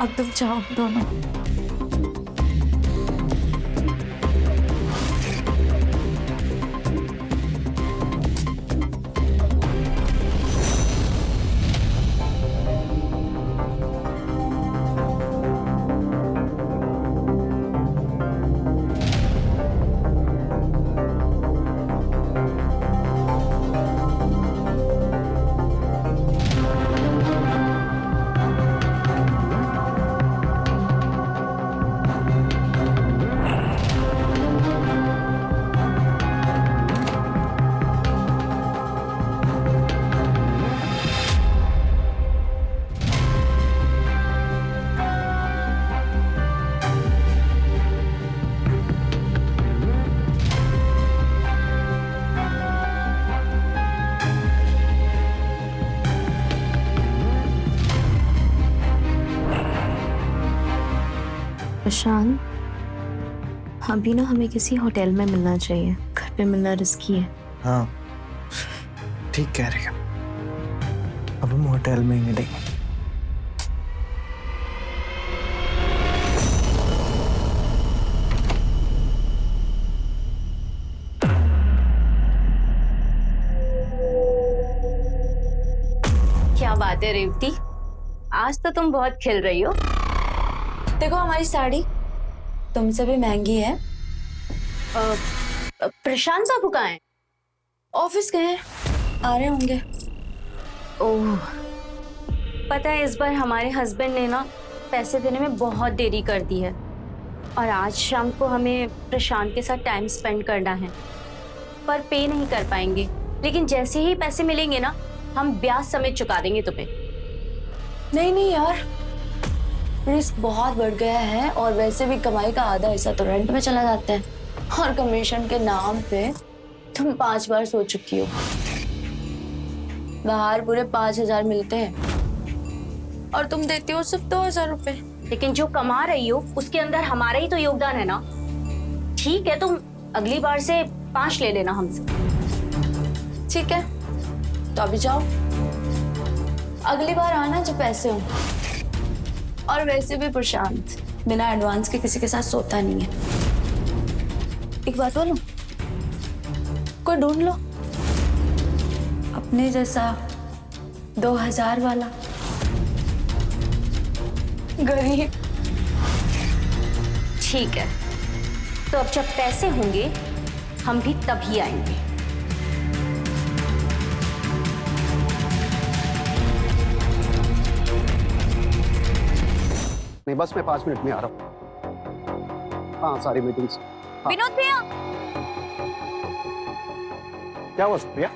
अब तुम जाओ दोनों। प्रशांत, अभी ना हमें किसी होटल में मिलना चाहिए। घर पे मिलना रिस्की है। हाँ, ठीक कह रही हो। अब हम होटल में ही मिलेंगे। क्या बात है रेवती, आज तो तुम बहुत खिल रही हो। देखो हमारी साड़ी तुमसे भी महंगी है। प्रशांत बाबू कहाँ हैं? ऑफिस गए हैं, आ रहे होंगे। ओह, पता है इस बार हमारे हस्बैंड ने ना पैसे देने में बहुत देरी कर दी है, और आज शाम को हमें प्रशांत के साथ टाइम स्पेंड करना है, पर पे नहीं कर पाएंगे। लेकिन जैसे ही पैसे मिलेंगे ना, हम ब्याज समेत चुका देंगे तुम्हें। नहीं यार, रिस्क बहुत बढ़ गया है, और वैसे भी कमाई का आधा हिस्सा तो रेंट में चला जाता है, और कमीशन के नाम पे तुम 5 बार सो चुकी हो। बाहर पूरे 5,000 मिलते हैं और तुम देती हो सिर्फ 2,000 रुपए। लेकिन जो कमा रही हो उसके अंदर हमारा ही तो योगदान है ना। ठीक है, तुम अगली बार से 5 ले लेना हमसे। ठीक है, तो अभी जाओ, अगली बार आना जब पैसे हो। और वैसे भी प्रशांत बिना एडवांस के किसी के साथ सोता नहीं है। एक बात बोलूं, कोई ढूंढ लो अपने जैसा 2,000 वाला गरीब। ठीक है, तो अब जब पैसे होंगे हम भी तभी आएंगे। नहीं, बस मैं 5 मिनट में आ रहा हूँ। हाँ, सारी मीटिंग्स। हाँ। विनोद भैया, क्या हुआ सुप्रिया?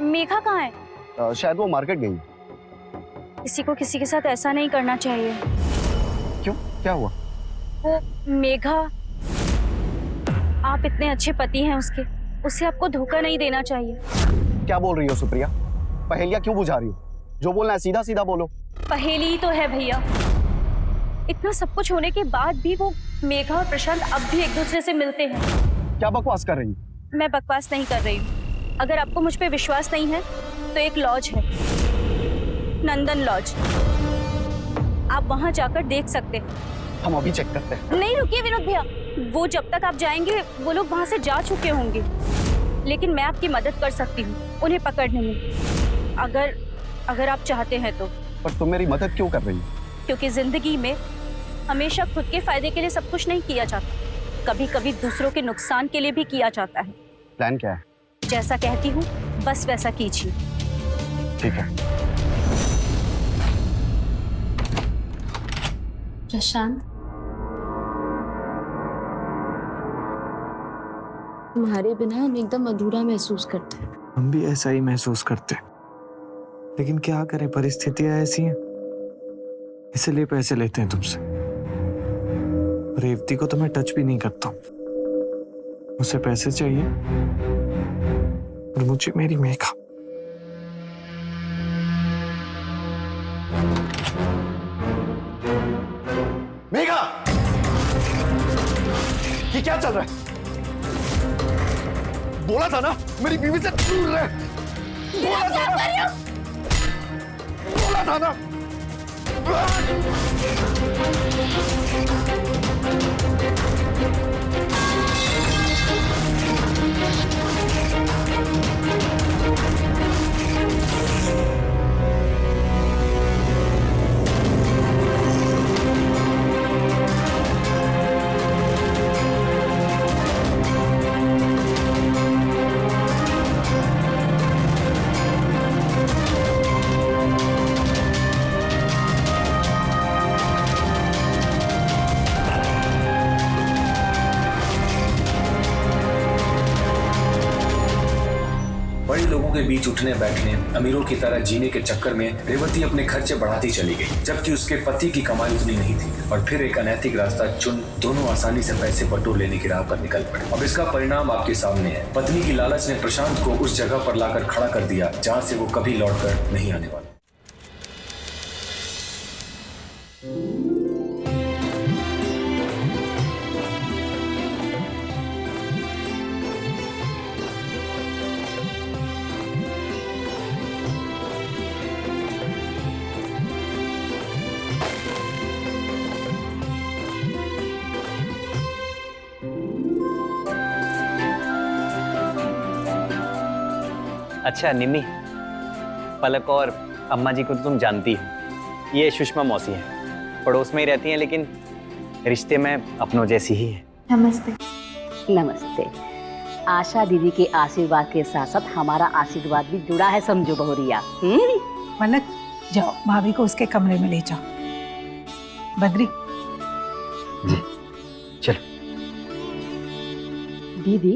मेघा कहाँ है? शायद वो मार्केट गई। किसी को किसी के साथ ऐसा नहीं करना चाहिए। क्यों, क्या हुआ? वो मेघा, आप इतने अच्छे पति हैं उसके, उसे आपको धोखा नहीं देना चाहिए। क्या बोल रही हो सुप्रिया? पहेलियां क्यों बुझा रही हो? जो बोलना है सीधा सीधा बोलो। पहेली ही तो है भैया। इतना सब कुछ होने के बाद भी वो मेघा और प्रशांत अब भी एक दूसरे से मिलते हैं। क्या बकवास कर रही हो? मैं बकवास नहीं कर रही हूँ। अगर आपको मुझ पे विश्वास नहीं है तो एक लॉज है, नंदन लॉज, आप वहां जाकर देख सकते हैं। हम अभी चेक करते हैं। नहीं रुकिए विनोद भैया, वो जब तक आप जाएंगे वो लोग वहां से जा चुके होंगे, लेकिन मैं आपकी मदद कर सकती हूँ उन्हें पकड़ने में, अगर आप चाहते हैं तो। पर तुम मेरी मदद क्यों कर रही हो? क्योंकि जिंदगी में हमेशा खुद के फायदे के लिए सब कुछ नहीं किया जाता, कभी कभी दूसरों के नुकसान के लिए भी किया जाता है। प्लान क्या है? जैसा कहती हूँ बस वैसा कीजिए। ठीक है। प्रशांत, तुम्हारे बिना हम एकदम अधूरा महसूस करते हैं। हम भी ऐसा ही महसूस करते हैं, लेकिन क्या करें, परिस्थितियां ऐसी हैं, इसलिए पैसे लेते हैं तुमसे। रेवती को तो मैं टच भी नहीं करता हूं, उसे पैसे चाहिए और मुझे मेरी मेघा। मेघा, ये क्या चल रहा है? बोला था ना मेरी बीवी से दूर रहे। बोला था ना। बड़े लोगों के बीच उठने बैठने, अमीरों की तरह जीने के चक्कर में रेवती अपने खर्चे बढ़ाती चली गई, जबकि उसके पति की कमाई उतनी नहीं थी। और फिर एक अनैतिक रास्ता चुन दोनों आसानी से पैसे बटोर लेने की राह पर निकल पड़े। अब इसका परिणाम आपके सामने है। पत्नी की लालच ने प्रशांत को उस जगह पर लाकर खड़ा कर दिया जहां से वो कभी लौटकर नहीं आने वाला। अच्छा निम्मी, पलक और अम्मा जी को तो तुम जानती हो, ये सुषमा मौसी हैं, पड़ोस में ही रहती हैं, लेकिन रिश्ते में अपनों जैसी ही है। नमस्ते। नमस्ते। आशा दीदी के आशीर्वाद के साथ साथ हमारा आशीर्वाद भी जुड़ा है, समझो बहुरिया। पलक, जाओ भाभी को उसके कमरे में ले जाओ। बद्री जी चलो। दीदी,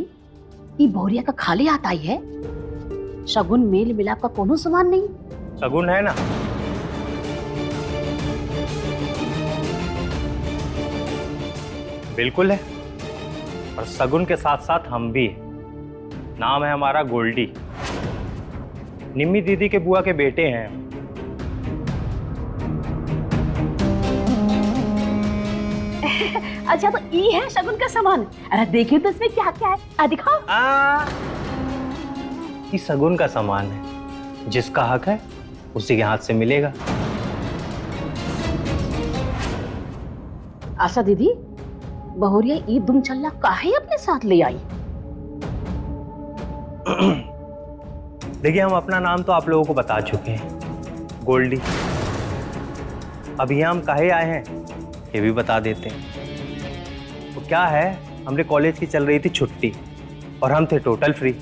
ये बहुरिया का खाली आता ही है, शगुन मेल मिलाप का कोनो सामान नहीं। शगुन है ना, बिल्कुल है, और शगुन के साथ साथ हम भी। नाम है हमारा गोल्डी, निम्मी दीदी के बुआ के बेटे हैं। अच्छा, तो ये है शगुन का सामान। अरे देखिए तो इसमें क्या क्या है, दिखाओ। ये शगुन का सामान है, जिसका हक है उसी के हाथ से मिलेगा। आशा दीदी, बहुरिया ई दुमचल्ला काहे अपने साथ ले आई? देखिए, हम अपना नाम तो आप लोगों को बता चुके हैं, गोल्डी। अब यहाँ हम काहे आए हैं ये भी बता देते हैं। तो क्या है, हमरे कॉलेज की चल रही थी छुट्टी और हम थे टोटल फ्री।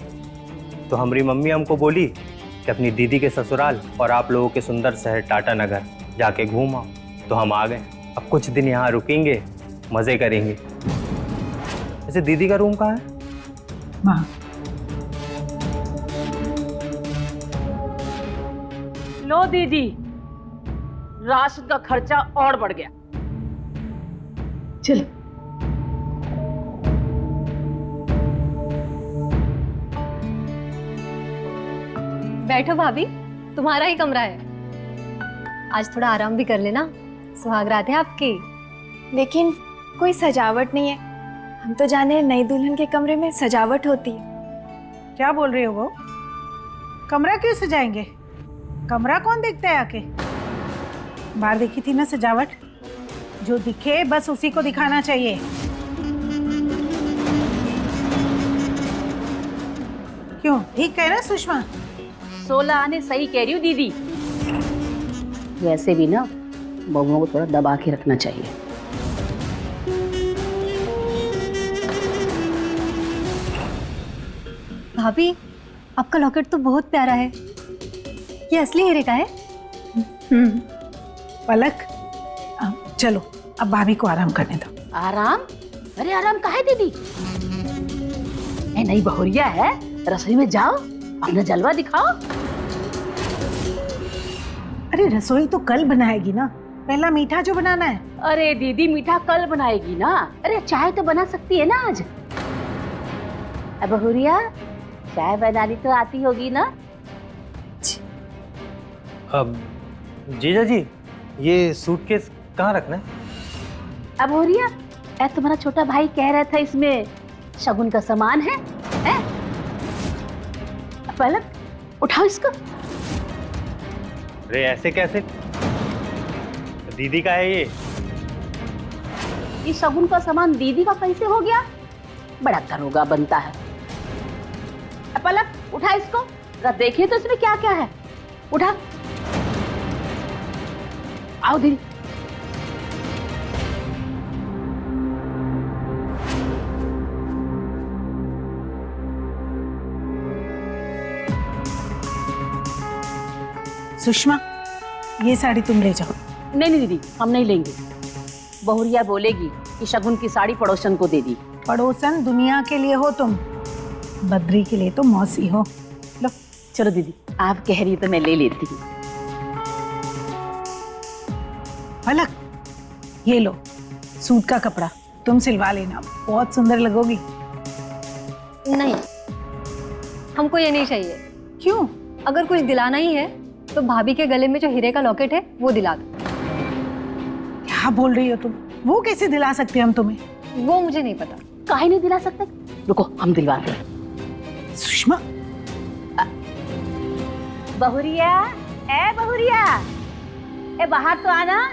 तो हमारी मम्मी हमको बोली कि अपनी दीदी के ससुराल और आप लोगों के सुंदर शहर टाटा नगर जाके घूम आओ। तो हम आ गए। अब कुछ दिन यहाँ रुकेंगे, मजे करेंगे। वैसे दीदी का रूम कहाँ है? वहाँ। लो दीदी, राशन का खर्चा और बढ़ गया। चलो। बैठो भाभी, तुम्हारा ही कमरा है। आज थोड़ा आराम भी कर लेना, सुहाग रात है आपकी। लेकिन कोई सजावट नहीं है। हम तो जाने नई दुल्हन के कमरे में सजावट होती है। क्या बोल रही हो वो? कमरा क्यों सजाएंगे? कमरा कौन देखता है आके? बाहर देखी थी ना सजावट, जो दिखे बस उसी को दिखाना चाहिए। क्यों, ठीक है ना सुषमा? 16 आने सही कह रही हूँ दीदी। वैसे भी ना बहुओं को थोड़ा दबा के रखना चाहिए। भाभी, आपका लॉकेट तो बहुत प्यारा है। ये असली हीरे का है? पलक, चलो अब भाभी को आराम करने दो। आराम? अरे आराम काहे दीदी? ए नई बहुरिया है, रसोई में जाओ, अपना जलवा दिखाओ। अरे रसोई तो कल बनाएगी ना, पहला मीठा जो बनाना है। अरे दीदी मीठा कल बनाएगी ना, अरे चाय तो बना सकती है ना आज। अब बहुरिया चाय बनानी तो आती होगी ना? अब जीजा जी, ये सूटकेस कहाँ रखना है? अब बहुरिया, तुम्हारा छोटा भाई कह रहा था इसमें शगुन का सामान है? पलक उठाओ इसको। अरे ऐसे कैसे? दीदी का है ये शगुन का सामान दीदी का कैसे हो गया? बड़ा दरोगा बनता है। पलक उठा इसको, जरा देखिए तो इसमें क्या क्या है। उठा, आओ दीदी। सुषमा, ये साड़ी तुम ले जाओ। नहीं नहीं दीदी, हम नहीं लेंगे। बहुरिया बोलेगी कि शगुन की साड़ी पड़ोसन को दे दी। पड़ोसन दुनिया के लिए हो तुम, बद्री के लिए तो मौसी हो। लो। चलो दीदी, आप कह रही है तो मैं ले लेती हूँ। पलक, ये लो सूट का कपड़ा, तुम सिलवा लेना, बहुत सुंदर लगोगी। नहीं, हमको ये नहीं चाहिए। क्यों? अगर कुछ दिलाना ही है तो भाभी के गले में जो हीरे का लॉकेट है वो दिला दो। क्या बोल रही हो तुम? वो कैसे दिला सकते हैं हम तुम्हें? वो मुझे नहीं पता। काहे नहीं दिला सकते? रुको, हम दिलवाते हैं। सुषमा, बहुरिया, ए बहुरिया, ए बाहर तो आना।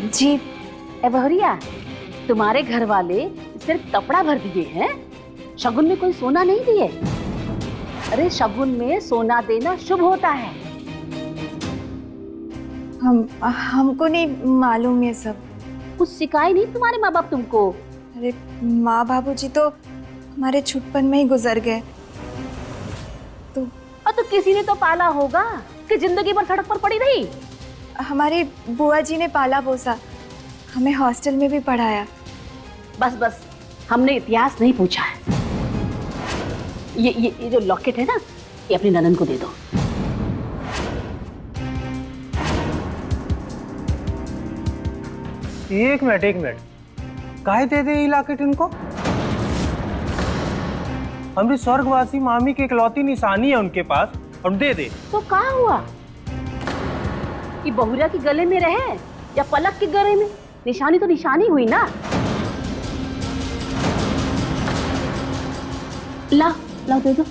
जी। ए बहुरिया, तुम्हारे घर वाले सिर्फ कपड़ा भर दिए हैं, शगुन में कोई सोना नहीं दिए। अरे शगुन में सोना देना शुभ होता है। हमको नहीं मालूम ये सब। कुछ सिखाए नहीं तुम्हारे माँ बाप तुमको? अरे माँ बाबूजी तो हमारे छुटपन में ही गुजर गए। तो किसी ने तो पाला होगा कि जिंदगी भर सड़क पर पड़ी रही। हमारी बुआ जी ने पाला पोसा, हमें हॉस्टल में भी पढ़ाया। बस बस, हमने इतिहास नहीं पूछा है। ये जो लॉकेट है ना, ये अपनी ननन को दे दो। एक मिनट, काहे दे दे ये लॉकेट इनको? हमारी स्वर्गवासी मामी की इकलौती निशानी है उनके पास, हम दे दे। तो कहाँ हुआ? ये बहुरिया के गले में रहे या पलक के गले में? निशानी तो निशानी हुई ना। ला ला दे दो।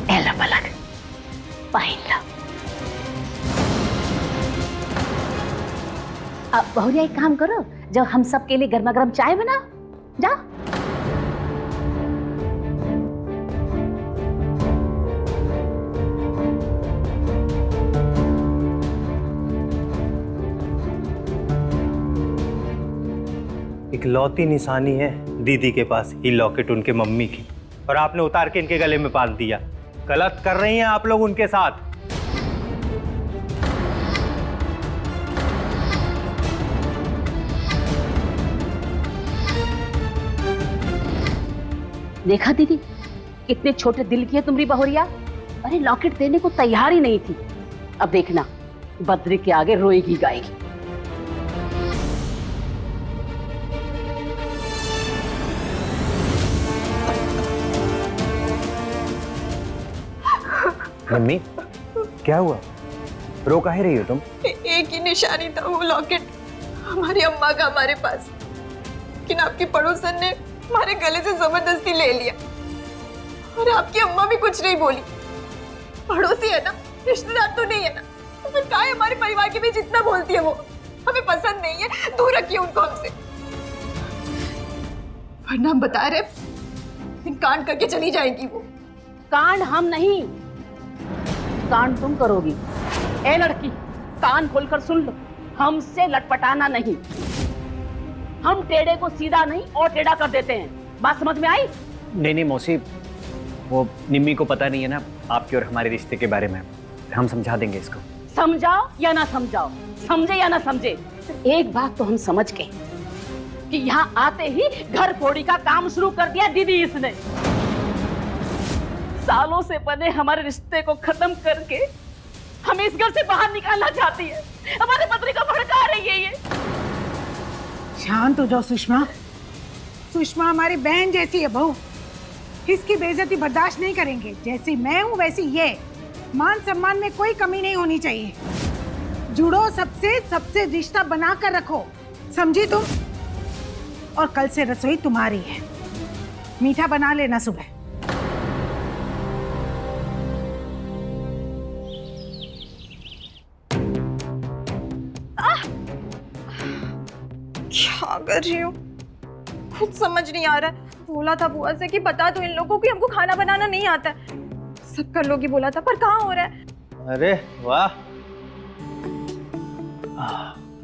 एला पलक, पहन लो। अब बहुरिया एक काम करो, जब हम सब के लिए गर्मा गर्म चाय बनाओ, जाओ। इकलौती निशानी है दीदी के पास ये लॉकेट उनके मम्मी की, और आपने उतार के इनके गले में बांध दिया। गलत कर रही हैं आप लोग उनके साथ। देखा दीदी, कितने छोटे दिल की है तुम्हारी बहुरिया। अरे लॉकेट देने को तैयार ही नहीं थी। अब देखना, बद्री के आगे रोएगी गाएगी। मम्मी, क्या हुआ? रो काहे रही हो तुम? एक ही निशानी था वो लॉकेट, हमारी अम्मा का हमारे पास, लेकिन आपकी पड़ोसन ने हमारे गले से जबरदस्ती ले लिया और आपकी अम्मा भी कुछ नहीं बोली। पड़ोसी है ना, रिश्तेदार तो नहीं है ना, तो फिर क्या है हमारे परिवार के बीच इतना बोलती है वो? हमें पसंद नहीं है, दूर रखिए उनको हमसे। वरना हम बता रहे कांड करके चली जाएगी वो। कांड हम नहीं, कांड तुम करोगी। ए लड़की, कान खोलकर सुन लो, हमसे लटपटाना नहीं। हम टेढ़े को सीधा नहीं और टेढ़ा कर देते हैं। बात समझ में आई? नहीं मौसी, वो निम्मी को पता नहीं है ना आपके और हमारे रिश्ते के बारे में। हम समझा देंगे इसको। समझाओ या ना समझाओ, समझे या ना समझे, एक बात तो हम समझ गए कि यहाँ आते ही घर फोड़ी का काम शुरू कर दिया दीदी इसने। सालों से बने हमारे रिश्ते को खत्म करके हमें इस घर से बाहर निकालना चाहती है। हमारे पत्नी को भड़का रही है ये। शांत हो जाओ सुषमा। सुषमा हमारी बहन जैसी है बहू, इसकी बेइज्जती बर्दाश्त नहीं करेंगे। जैसी मैं हूँ वैसी ये। मान सम्मान में कोई कमी नहीं होनी चाहिए। जुड़ो सबसे, सबसे रिश्ता बना कर रखो, समझी तुम? और कल से रसोई तुम्हारी है। मीठा बना लेना सुबह। क्या कर रही हूँ खुद समझ नहीं आ रहा है। बोला था बुआ से कि बता दो इन लोगों को हमको खाना बनाना नहीं आता है। सब कर लोगी बोला था, पर कहाँ हो रहा है? अरे वाह,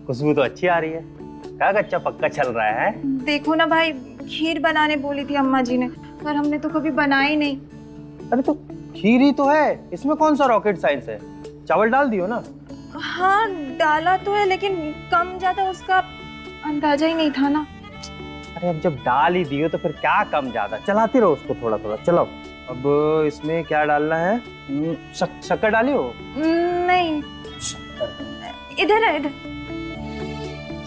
खुशबू तो अच्छी आ रही है। क्या कच्चा पक्का चल रहा है? देखो ना भाई, खीर बनाने बोली थी अम्मा जी ने, पर हमने तो कभी बनाई नहीं। अरे तो खीर ही तो है, इसमें कौन सा रॉकेट साइंस है? चावल डाल दियो ना। हाँ डाला तो है, लेकिन कम ज्यादा उसका अंदाजा ही नहीं था ना। अरे अब जब डाल ही दियो तो फिर क्या कम ज्यादा, चलाते रहो उसको थोड़ा थोड़ा। चलो अब इसमें क्या डालना है? शक्कर डाली हो? नहीं, इधर है, इधर।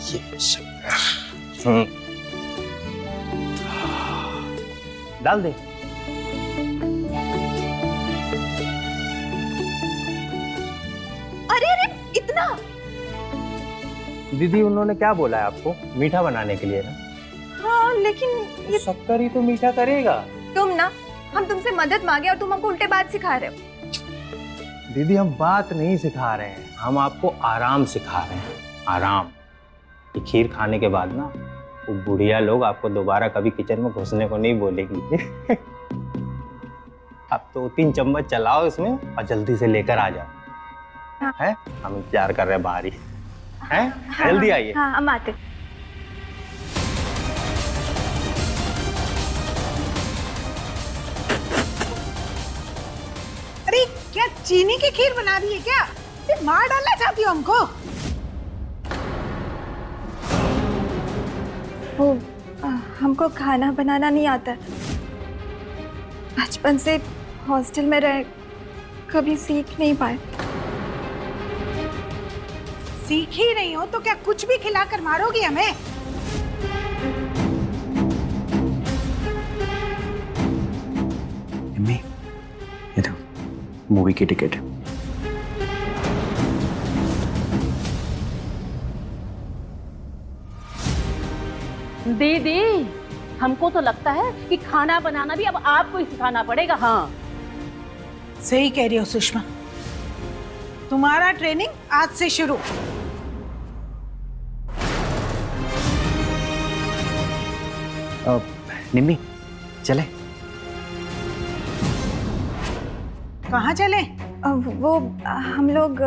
ये शक्कर डाल दे। अरे अरे इतना? दीदी उन्होंने क्या बोला है आपको? मीठा बनाने के लिए ना? हाँ लेकिन ये शक्कर ही तो मीठा करेगा। तुम ना, हम तुमसे मदद मांगे और तुम हमको उल्टे बात सिखा रहे हो। दीदी हम बात नहीं सिखा रहे हैं, हम आपको आराम सिखा रहे हैं। आराम। ये खीर खाने के बाद ना वो बुढ़िया लोग आपको दोबारा कभी किचन में घुसने को नहीं बोलेंगी। अब तो 3 चम्मच चलाओ इसमें और जल्दी से लेकर आ जाओ। हैं? हम इंतजार कर रहे हैं बाहर ही। हैं? जल्दी आइए। हाँ हम आते। अरे क्या चीनी की खीर बना दी है क्या? मार डालना चाहती हो हमको? वो हमको खाना बनाना नहीं आता। बचपन से हॉस्टल में रहे, कभी सीख नहीं पाए। सीख ही नहीं हो तो क्या कुछ भी खिलाकर मारोगी हमें? मम्मी, ये देखो मूवी की टिकट। दीदी, हमको तो लगता है कि खाना बनाना भी अब आपको ही सिखाना पड़ेगा। हाँ सही कह रही हो सुषमा, तुम्हारा ट्रेनिंग आज से शुरू। निम्मी चले? कहाँ चले? वो हम लोग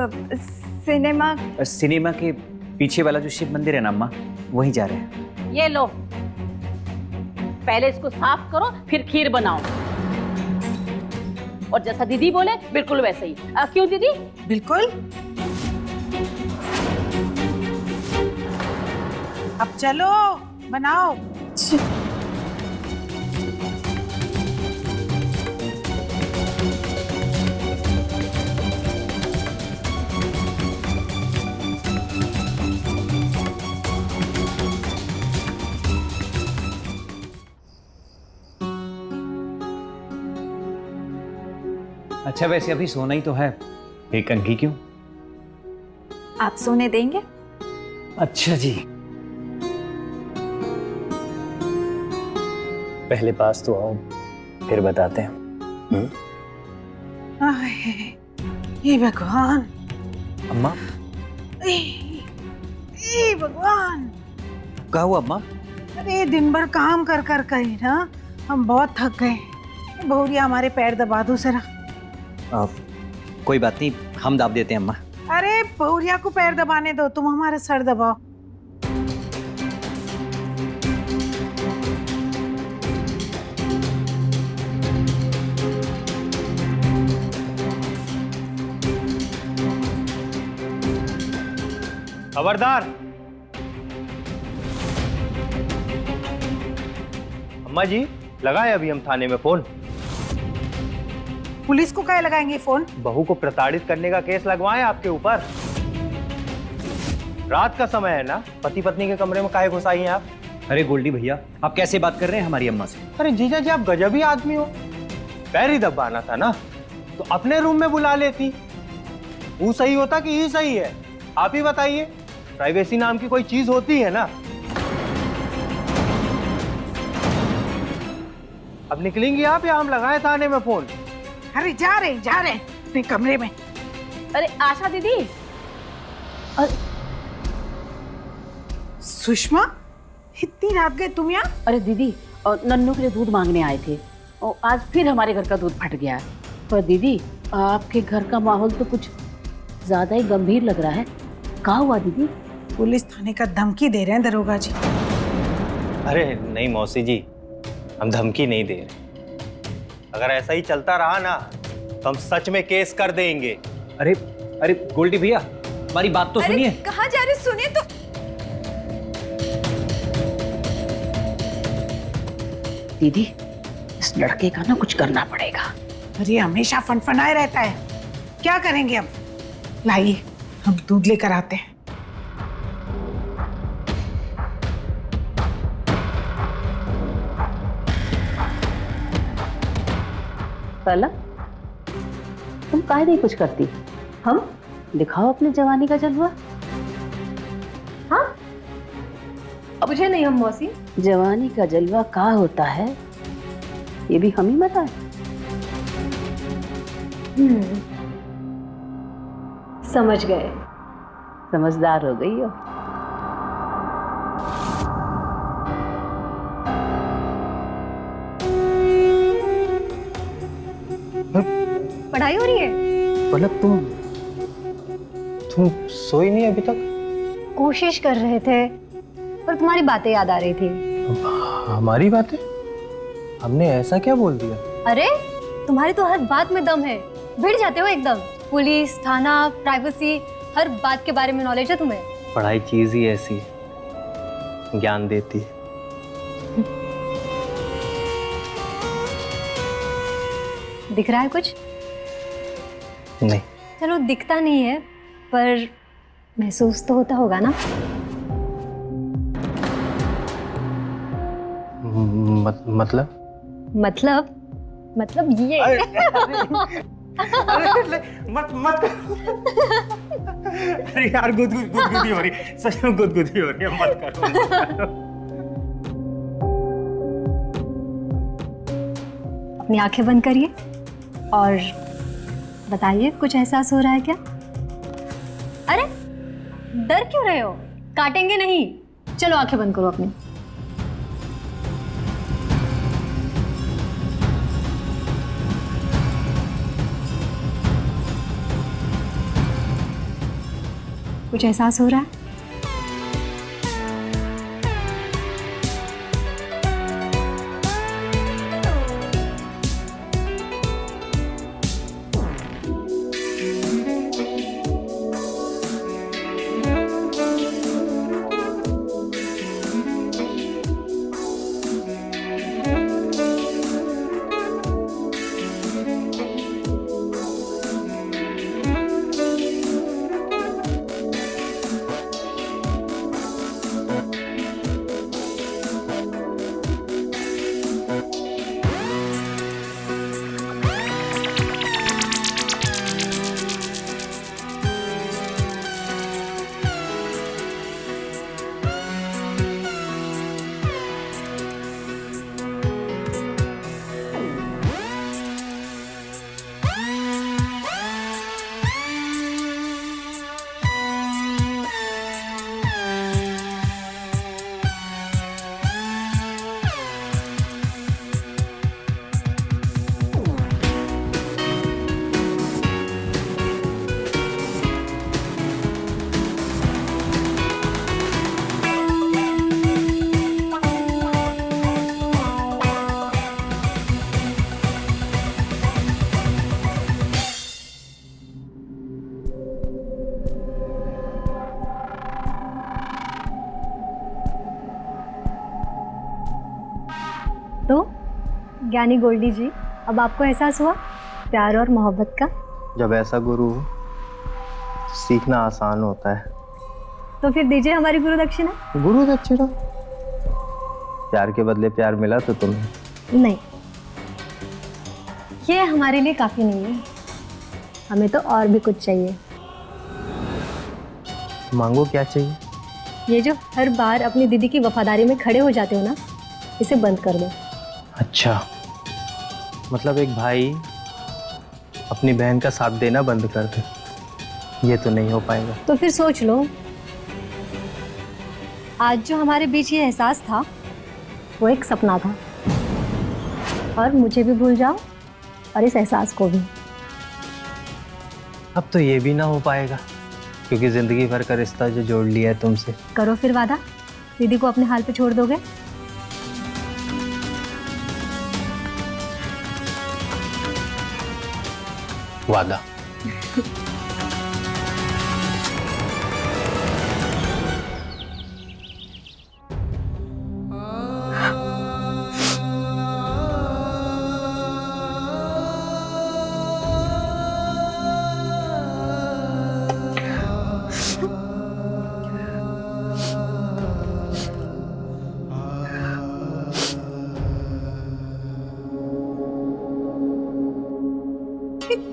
सिनेमा। सिनेमा के पीछे वाला जो शिव मंदिर है ना अम्मा, वहीं जा रहे हैं। ये लो, पहले इसको साफ करो फिर खीर बनाओ। और जैसा दीदी बोले बिल्कुल वैसे ही। क्यों दीदी? बिल्कुल। अब चलो बनाओ। अच्छा वैसे अभी सोना ही तो है, एक कंघी क्यों? आप सोने देंगे? अच्छा जी, पहले पास तो आओ फिर बताते हैं। आए, ये भगवान, अम्मा ए भगवान। क्या हुआ अम्मा? अरे दिन भर काम कर कर कर ना हम बहुत थक गए। बहुरिया हमारे पैर दबा दो जरा। कोई बात नहीं, हम दाब देते हैं अम्मा। अरे बहुरिया को पैर दबाने दो, तुम हमारा सर दबाओ। खबरदार। अम्मा जी, लगाए अभी हम थाने में फोन। पुलिस को क्या लगाएंगे फोन? बहू को प्रताड़ित करने का केस लगवाएं आपके ऊपर। रात का समय है ना, पति पत्नी के कमरे में काहे घुस आई हैं आप? अरे गोल्डी भैया, आप कैसे बात कर रहे हैं हमारी अम्मा से? अरे जीजा जी, आप गजब ही आदमी हो। पैर ही दबाना था ना तो अपने रूम में बुला लेती। वो सही होता कि ये सही है? आप ही बताइए। प्राइवेसी नाम की कोई चीज होती है ना? अब निकलेंगी आप या हम लगाए थाने में फोन? अरे जा रहे अपने कमरे में। अरे आशा दीदी, सुषमा, इतनी रात गए तुम यहाँ? अरे दीदी, और नन्नू के लिए दूध मांगने आए थे और आज फिर हमारे घर का दूध फट गया। पर दीदी, आपके घर का माहौल तो कुछ ज्यादा ही गंभीर लग रहा है। क्या हुआ दीदी? पुलिस थाने का धमकी दे रहे हैं दरोगा जी। अरे नहीं मौसी जी, हम धमकी नहीं दे रहे। अगर ऐसा ही चलता रहा ना तो हम सच में केस कर देंगे। अरे अरे गोल्डी भैया, हमारी बात तो सुनिए। कहाँ जा रहे, सुनिए तो। दीदी, इस लड़के का ना कुछ करना पड़ेगा। अरे हमेशा फनफनाए रहता है, क्या करेंगे अब? लाइए, हम दूध लेकर आते हैं। पहला, तुम काहे नहीं कुछ करती? हम दिखाओ अपने जवानी का जलवा। हाँ, अब मुझे नहीं हम मौसी। जवानी का जलवा क्या होता है ये भी हम ही बताएं। समझ गए। समझदार हो गई हो। पढ़ाई हो रही है? मतलब तुम सोई नहीं अभी तक? कोशिश कर रहे थे पर तुम्हारी बातें याद आ रही थी। हमारी बातें? हमने ऐसा क्या बोल दिया? अरे तुम्हारी तो हर बात में दम है, भिड़ जाते हो एकदम। पुलिस, थाना, प्राइवेसी, हर बात के बारे में नॉलेज है तुम्हें। पढ़ाई चीज ही ऐसी है, ज्ञान देती है। दिख रहा है कुछ? नहीं। चलो दिखता नहीं है पर महसूस तो होता होगा ना। मतलब ये। मत अरे यार, गुदगुदी हो रही, सच में गुदगुदी हो रही है, मत करो। अपनी आंखें बंद करिए और बताइए, कुछ एहसास हो रहा है क्या? अरे डर क्यों रहे हो? काटेंगे नहीं। चलो आंखें बंद करो अपनी। कुछ एहसास हो रहा है? तो ज्ञानी गोल्डी जी, अब आपको एहसास हुआ प्यार और मोहब्बत का? जब ऐसा गुरु हो तो सीखना आसान होता है। तो फिर दीजिए हमारी गुरु दक्षिणा। गुरु दक्षिणा? प्यार के बदले प्यार मिला तो तुम्हें? नहीं, ये हमारे लिए काफी नहीं है, हमें तो और भी कुछ चाहिए। मांगो, क्या चाहिए? ये जो हर बार अपनी दीदी की वफादारी में खड़े हो जाते हो ना, इसे बंद कर दो। अच्छा, मतलब एक भाई अपनी बहन का साथ देना बंद कर दे, ये तो नहीं हो पाएगा। तो फिर सोच लो, आज जो हमारे बीच ये एहसास था वो एक सपना था, और मुझे भी भूल जाओ और इस एहसास को भी। अब तो ये भी ना हो पाएगा, क्योंकि जिंदगी भर का रिश्ता जो जोड़ लिया है तुमसे। करो फिर वादा, दीदी को अपने हाल पे छोड़ दोगे? वादा।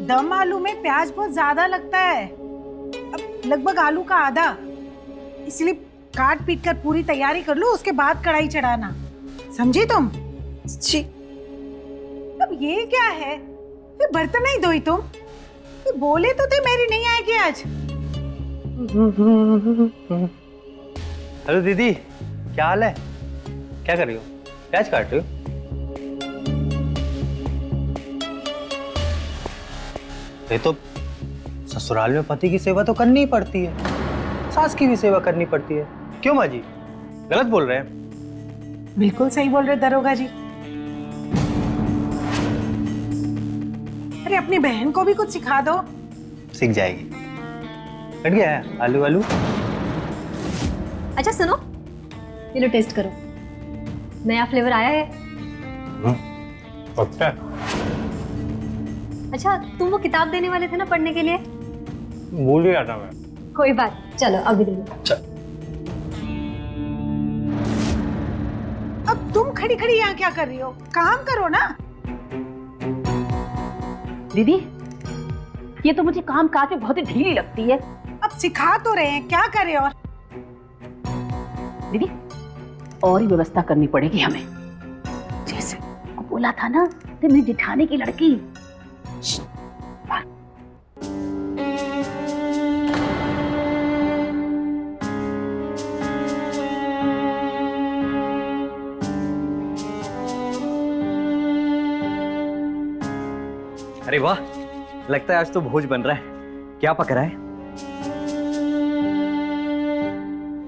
दम आलू में प्याज बहुत ज्यादा लगता है, अब लगभग आलू का आधा, इसलिए काट पीट कर पूरी तैयारी कर लो, उसके बाद कढ़ाई चढ़ाना, समझी तुम? जी। अब ये क्या है, फिर बर्तन नहीं धोई तुम? फिर बोले तो थे मेरी नहीं आएगी आज। हेलो दीदी, क्या हाल है? क्या कर रही हो? प्याज काट रही हो? ये तो ससुराल में पति की सेवा तो करनी ही पड़ती है, सास की भी सेवा करनी पड़ती है। क्यों माँ जी, गलत बोल रहे हैं? बिल्कुल सही बोल रहे दरोगा जी। अरे अपनी बहन को भी कुछ सिखा दो। सीख जाएगी। कट गया है आलू आलू? अच्छा सुनो, ये लो टेस्ट करो, नया फ्लेवर आया है। पक्का? अच्छा, तुम वो किताब देने वाले थे ना पढ़ने के लिए? भूल गया था मैं। कोई बात, चलो अभी दे दो। अब तुम खड़ी खड़ी यहाँ क्या कर रही हो? काम करो ना। दीदी, ये तो मुझे काम काज में बहुत ही ढीली लगती है। अब सिखा तो रहे हैं, क्या करें? और दीदी, और ही व्यवस्था करनी पड़ेगी हमें। जैसे बोला था ना, तो मेरी जेठानी की लड़की। अरे वाह, लगता है आज तो भोज बन रहा है। क्या पक रहा है?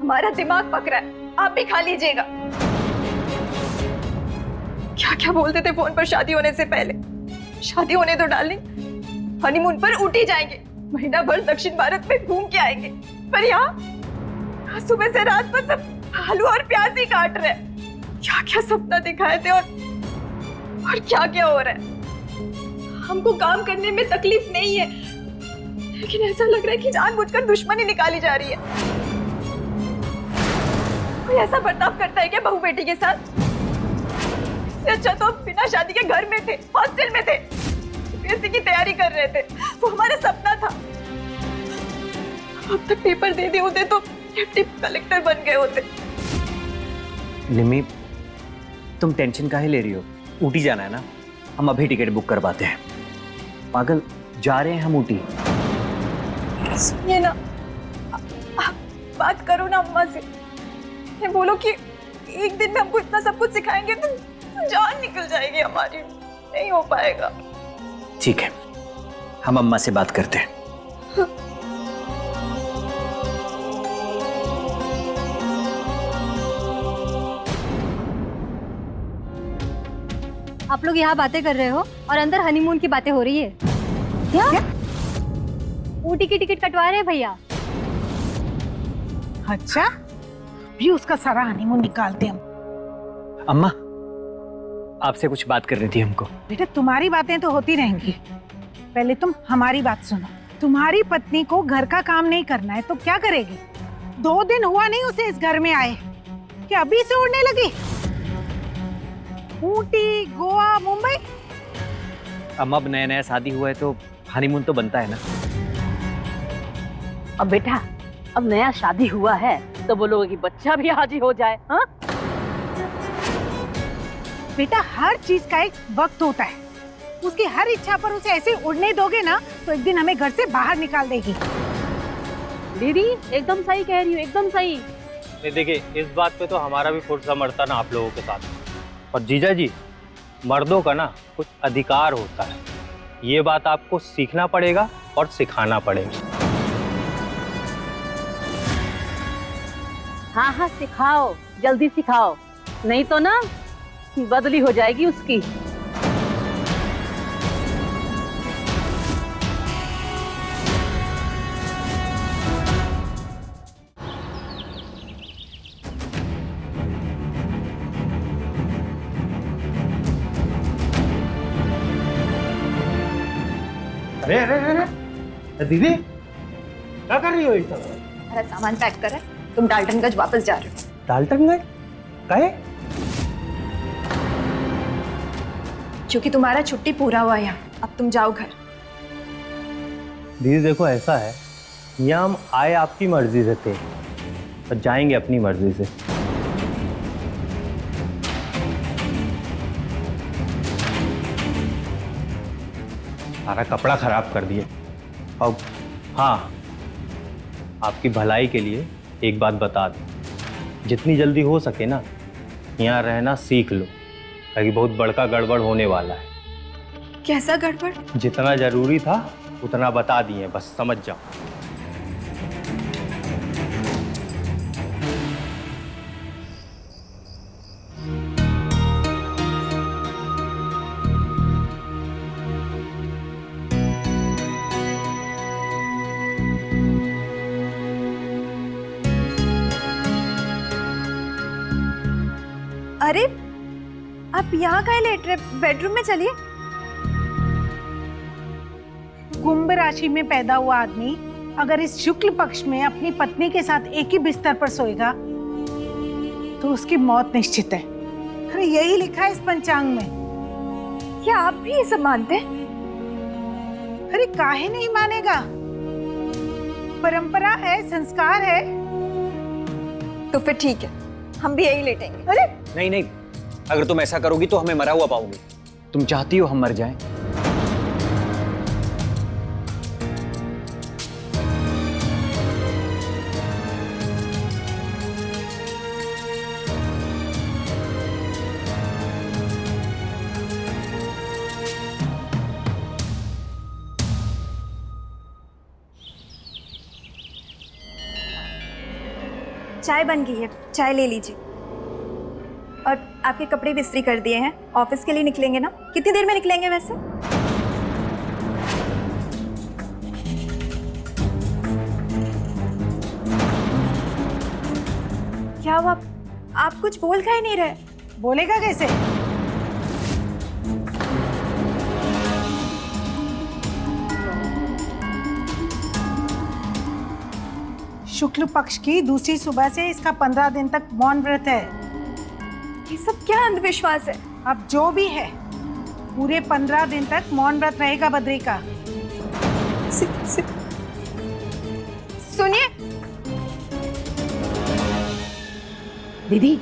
हमारा दिमाग पक रहा है, आप भी खा लीजिएगा। क्या क्या बोलते थे फोन पर शादी होने से पहले? शादी होने तो डार्लिंग, हनीमून पर उठ ही जाएंगे, महीना भर दक्षिण भारत में घूम के आएंगे। पर यहाँ सुबह से रात पर सब आलू और प्याज ही काट रहे हैं। क्या क्या सपना दिखाए थे और क्या क्या हो रहा है। हमको काम करने में तकलीफ नहीं है, लेकिन ऐसा लग रहा है कि जानबूझकर दुश्मनी निकाली जा रही है। कोई ऐसा बर्ताव करता है क्या बहू बेटी के साथ? इससे अच्छा तो बिना शादी के घर में थे, हॉस्टल में थे, यूपीएससी की तैयारी कर रहे थे। वो हमारा सपना था। अब तक पेपर दे दिए होते तो डिप्टी कलेक्टर बन गए होते। निम्मी, तुम टेंशन काहे ले रही हो? ऊटी जाना है ना, हम अभी टिकट बुक करवाते हैं। पागल, जा रहे हैं हम ऊटी। सुनिए ना, आप बात करो ना अम्मा से, ये बोलो कि एक दिन में हमको इतना सब कुछ सिखाएंगे तो जान निकल जाएगी हमारी। नहीं हो पाएगा। ठीक है, हम अम्मा से बात करते हैं। आप लोग यहाँ बातें कर रहे हो और अंदर हनीमून की बातें हो रही है। क्या? ऊटी की टिकट कटवा रहे हैं भैया। अच्छा, भी उसका सारा हनीमून निकालते हम। अम्मा, आपसे कुछ बात करनी थी हमको। बेटा तुम्हारी बातें तो होती रहेंगी, पहले तुम हमारी बात सुनो। तुम्हारी पत्नी को घर का काम नहीं करना है तो क्या करेगी? 2 दिन हुआ नहीं उसे इस घर में आए कि अभी से उड़ने लगी। ऊटी, गोवा, मुंबई। अब नया नया शादी हुआ है तो हनीमून तो बनता है ना। अब बेटा अब नया शादी हुआ है तो बोलोगे कि बच्चा भी हाजिर हो जाए। हाँ बेटा हर चीज का एक वक्त होता है, उसकी हर इच्छा पर उसे ऐसे उड़ने दोगे ना तो एक दिन हमें घर से बाहर निकाल देगी। दीदी एकदम सही कह रही हो, एकदम सही। देखिए इस बात पे तो हमारा भी फुल समर्थन आप लोगों के साथ। और जीजा जी, मर्दों का ना कुछ अधिकार होता है, ये बात आपको सीखना पड़ेगा और सिखाना पड़ेगा। हाँ हाँ सिखाओ, जल्दी सिखाओ, नहीं तो ना बदली हो जाएगी उसकी। अरे अरे अरे दीदी क्या कर रही हो? ये सब मेरा सामान पैक कर, तुम डाल्टनगंज वापस जा रहे हो। डाल्टनगंज काहे? क्योंकि तुम्हारा छुट्टी पूरा हुआ यहाँ, अब तुम जाओ घर। दीदी देखो ऐसा है, यहाँ हम आए आपकी मर्जी से थे और जाएंगे अपनी मर्जी से। सारा कपड़ा खराब कर दिए। अब हाँ, आपकी भलाई के लिए एक बात बता दूं, जितनी जल्दी हो सके ना यहाँ रहना सीख लो, क्योंकि बहुत बड़का गड़बड़ होने वाला है। कैसा गड़बड़? जितना जरूरी था उतना बता दिए, बस समझ जाओ। अरे आप यहाँ काहे लेट रहे? बेडरूम में चलिए। कुंभ राशि में पैदा हुआ आदमी अगर इस शुक्ल पक्ष में अपनी पत्नी के साथ एक ही बिस्तर पर सोएगा तो उसकी मौत निश्चित है। अरे यही लिखा है इस पंचांग में। क्या आप भी ये सब मानते हैं? अरे काहे नहीं मानेगा? परंपरा है, संस्कार है। तो फिर ठीक है, हम भी यही लेटेंगे। अरे नहीं नहीं, अगर तुम ऐसा करोगी तो हमें मरा हुआ पाओगी। तुम चाहती हो हम मर जाएं? चाय बन गई है, चाय ले लीजिए। और आपके कपड़े भी इस्त्री कर दिए हैं, ऑफिस के लिए निकलेंगे ना? कितनी देर में निकलेंगे वैसे? क्या हुआ? आप कुछ बोल काहे नहीं रहे? बोलेगा कैसे? शुक्ल पक्ष की दूसरी सुबह से इसका 15 दिन तक मौन व्रत है। ये सब क्या अंधविश्वास है? अब जो भी है, पूरे 15 दिन तक मौन व्रत रहेगा बद्री का। सुनिए दीदी,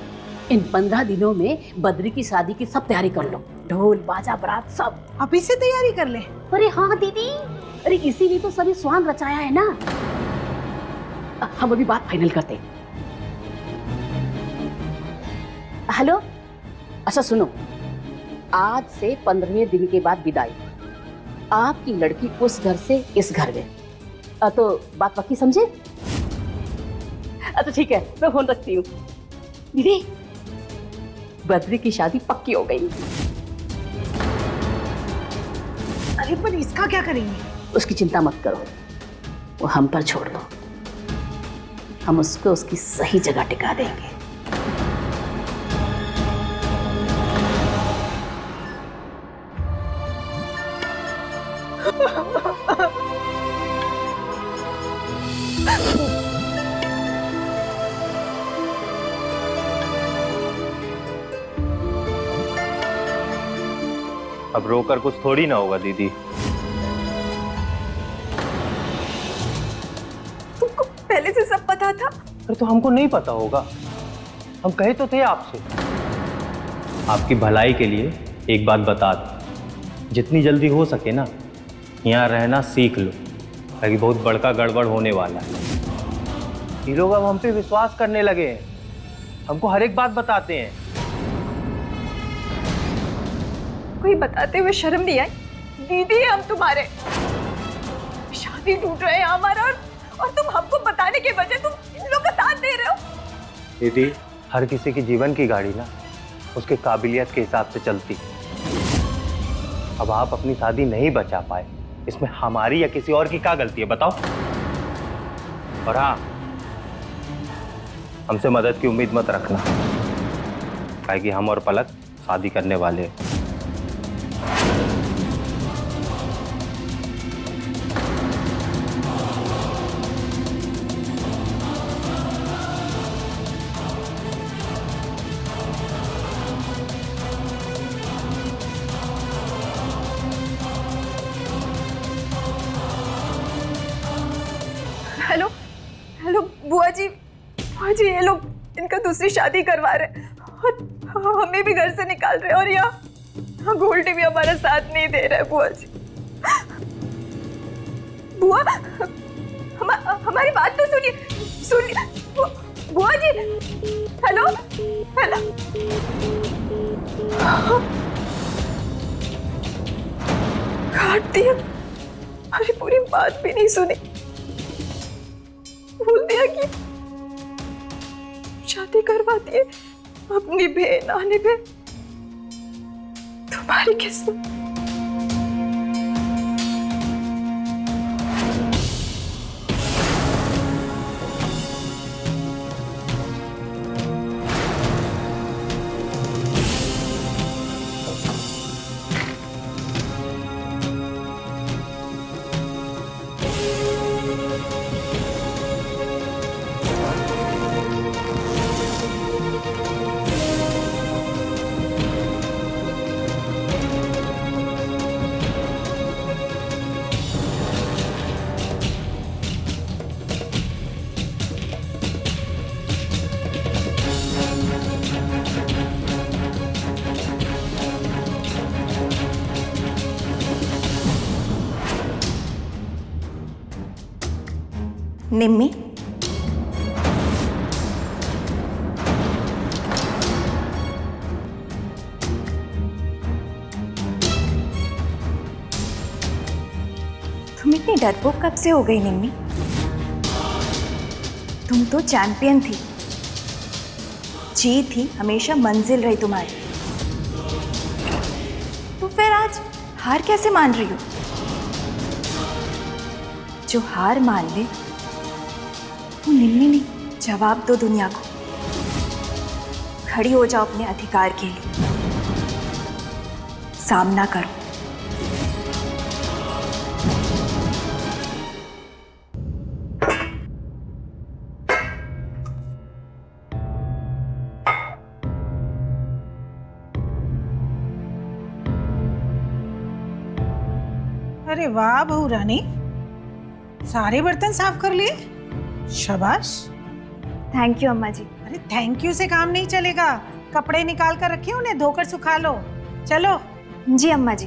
इन 15 दिनों में बद्री की शादी की सब तैयारी कर लो, ढोल बाजा बारात सब। अभी से तैयारी कर ले। अरे हाँ दीदी, अरे इसीलिए तो सभी स्वांग रचाया है ना। हम अभी बात फाइनल करते हैं। हेलो, अच्छा सुनो, आज से 15वें दिन के बाद विदाई। आपकी लड़की उस घर से इस घर में। तो बात पक्की समझे? अच्छा ठीक है, मैं फोन रखती हूँ। दीदी, बद्री की शादी पक्की हो गई। अरे पर इसका क्या करेंगे? उसकी चिंता मत करो, वो हम पर छोड़ दो, हम उसको उसकी सही जगह टिका देंगे। अब रोकर कुछ थोड़ी ना होगा दीदी। तुमको पहले से सब पता था? अरे तो हमको नहीं पता होगा, हम कहे तो थे आपसे। आपकी भलाई के लिए एक बात बता दो, जितनी जल्दी हो सके ना यहाँ रहना सीख लो, ताकि बहुत बड़का गड़बड़ होने वाला है। ये लोग अब हम पे विश्वास करने लगे हैं, हमको हर एक बात बताते हैं। कोई बताते हुए शर्म नहीं आई? दीदी हम तुम्हारे, शादी टूट रहे हैं हमारा, और तुम हमको बताने के बजाय तुम इन लोगों का साथ दे रहे हो। दीदी हर किसी की जीवन की गाड़ी ना उसके काबिलियत के हिसाब से चलती। अब आप अपनी शादी नहीं बचा पाए, इसमें हमारी या किसी और की क्या गलती है बताओ? और हाँ, हमसे मदद की उम्मीद मत रखना, काहे हम और पलक शादी करने वाले हैं। हेलो हेलो बुआ जी, ये लोग इनका दूसरी शादी करवा रहे हैं और हमें भी घर से निकाल रहे हैं, और यहाँ गोल्डी भी हमारा साथ नहीं दे रहा है। बुआ जी, बुआ हमारी बात तो सुनिए बुआ जी। हेलो हेलो, काट दिया, हमारी पूरी बात भी नहीं सुनी, बोल दिया कि शादी करवाती है अपनी बहन आने पे। तुम्हारी किस्मत। निम्मी, तुम इतनी डरपोक कब से हो गई निम्मी? तुम तो चैंपियन थी, जीत ही हमेशा मंजिल रही तुम्हारी, तो फिर आज हार कैसे मान रही हो? जो हार मान ले वो निम्मी नहीं, जवाब दो दुनिया को, खड़ी हो जाओ अपने अधिकार के लिए, सामना करो। अरे वाह बहू रानी, सारे बर्तन साफ कर लिए, शाबाश। थैंक यू अम्मा जी। अरे थैंक यू से काम नहीं चलेगा, कपड़े निकाल कर रखे, उन्हें धोकर सुखा लो। चलो। जी अम्मा जी।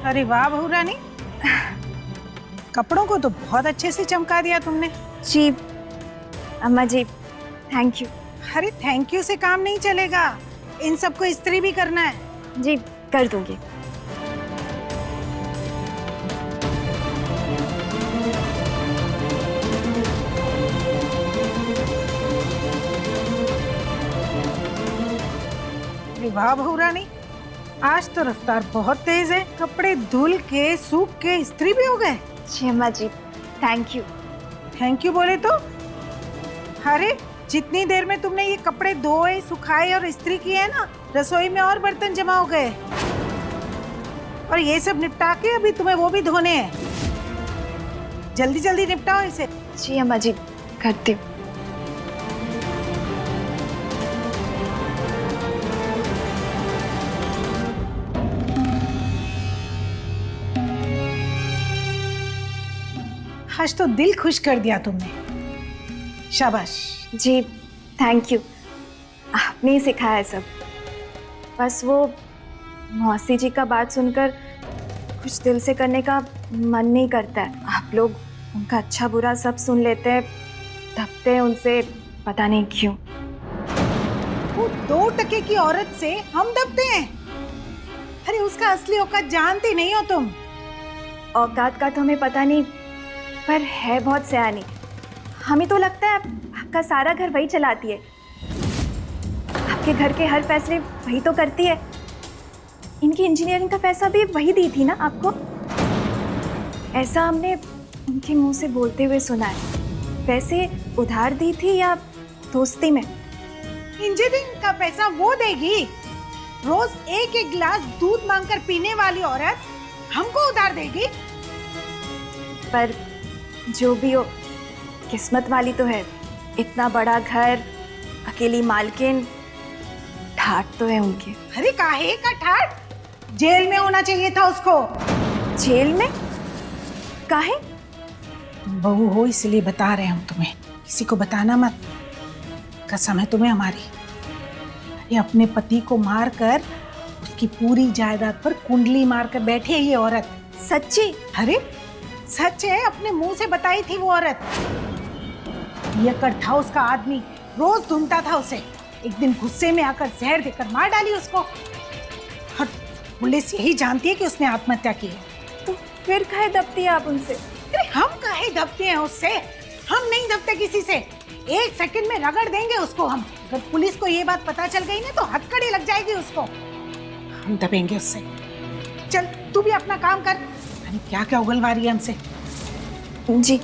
अरे वाह बहू रानी, कपड़ों को तो बहुत अच्छे से चमका दिया तुमने। जी अम्मा जी, थैंक यू। अरे थैंक यू से काम नहीं चलेगा, इन सबको इस्त्री भी करना है। जी कर दूंगी। वाह बहू रानी, आज तो रफ्तार बहुत तेज है, कपड़े धुल के सूख के इस्त्री भी हो गए। जी अम्मा जी, थैंक यू। थैंक यू बोले तो? अरे जितनी देर में तुमने ये कपड़े धोए, सुखाए और इस्त्री किए हैं ना, रसोई में और बर्तन जमा हो गए। और ये सब निपटा के अभी तुम्हें वो भी धोने हैं। जल्दी जल्दी निपटाओ इसे। जी अम्मा जी, करती हूँ। आज तो दिल खुश कर दिया तुमने, शाबाश। जी थैंक यू, आपने ही सिखाया है सब। बस वो मौसी जी का बात सुनकर कुछ दिल से करने का मन नहीं करता है। आप लोग उनका अच्छा बुरा सब सुन लेते हैं, दबते हैं उनसे, पता नहीं क्यों। वो 2 टके की औरत से हम दबते हैं? अरे उसका असली औकात जानती नहीं हो तुम। औकात का तो हमें पता नहीं, पर है बहुत सयानी। हमें तो लगता है आपका सारा घर वही चलाती है, आपके घर के हर फैसले वही तो करती है। इनकी इंजीनियरिंग का पैसा भी वही दी थी ना आपको? ऐसा हमने उनके मुंह से बोलते हुए सुना है। वैसे उधार दी थी या दोस्ती में? इंजीनियरिंग का पैसा वो देगी? रोज एक एक गिलास दूध मांगकर पीने वाली औरत हमको उधार देगी? पर जो भी हो, किस्मत वाली तो है। इतना बड़ा घर, अकेली मालकिन, ठाट तो है उनकी। अरे काहे का ठाट? जेल में होना चाहिए था उसको। जेल में? काहे? तुम बहू हो इसलिए बता रहे हम तुम्हें, किसी को बताना मत। कसम है तुम्हें हमारी। अरे अपने पति को मारकर उसकी पूरी जायदाद पर कुंडली मारकर बैठी है ये औरत। सच्ची? अरे सच है, अपने मुंह से बताई थी वो औरत। ये था उसका आदमी, रोज ढूंढता था उसे। एक दिन गुस्से में आकर जहर देकर मार डाली उसको। और पुलिस यही जानती है कि उसने आत्महत्या की है। तो फिर काहे दबती है आप उनसे? अरे हम काहे दबते हैं उससे? हम नहीं दबते किसी से। 1 सेकंड में रगड़ देंगे उसको हम। अगर पुलिस को ये बात पता चल गई ना तो हथकड़ी लग जाएगी उसको। हम दबेंगे उससे। चल तू भी अपना काम कर। अरे क्या क्या उगलवा रही है हमसे। जी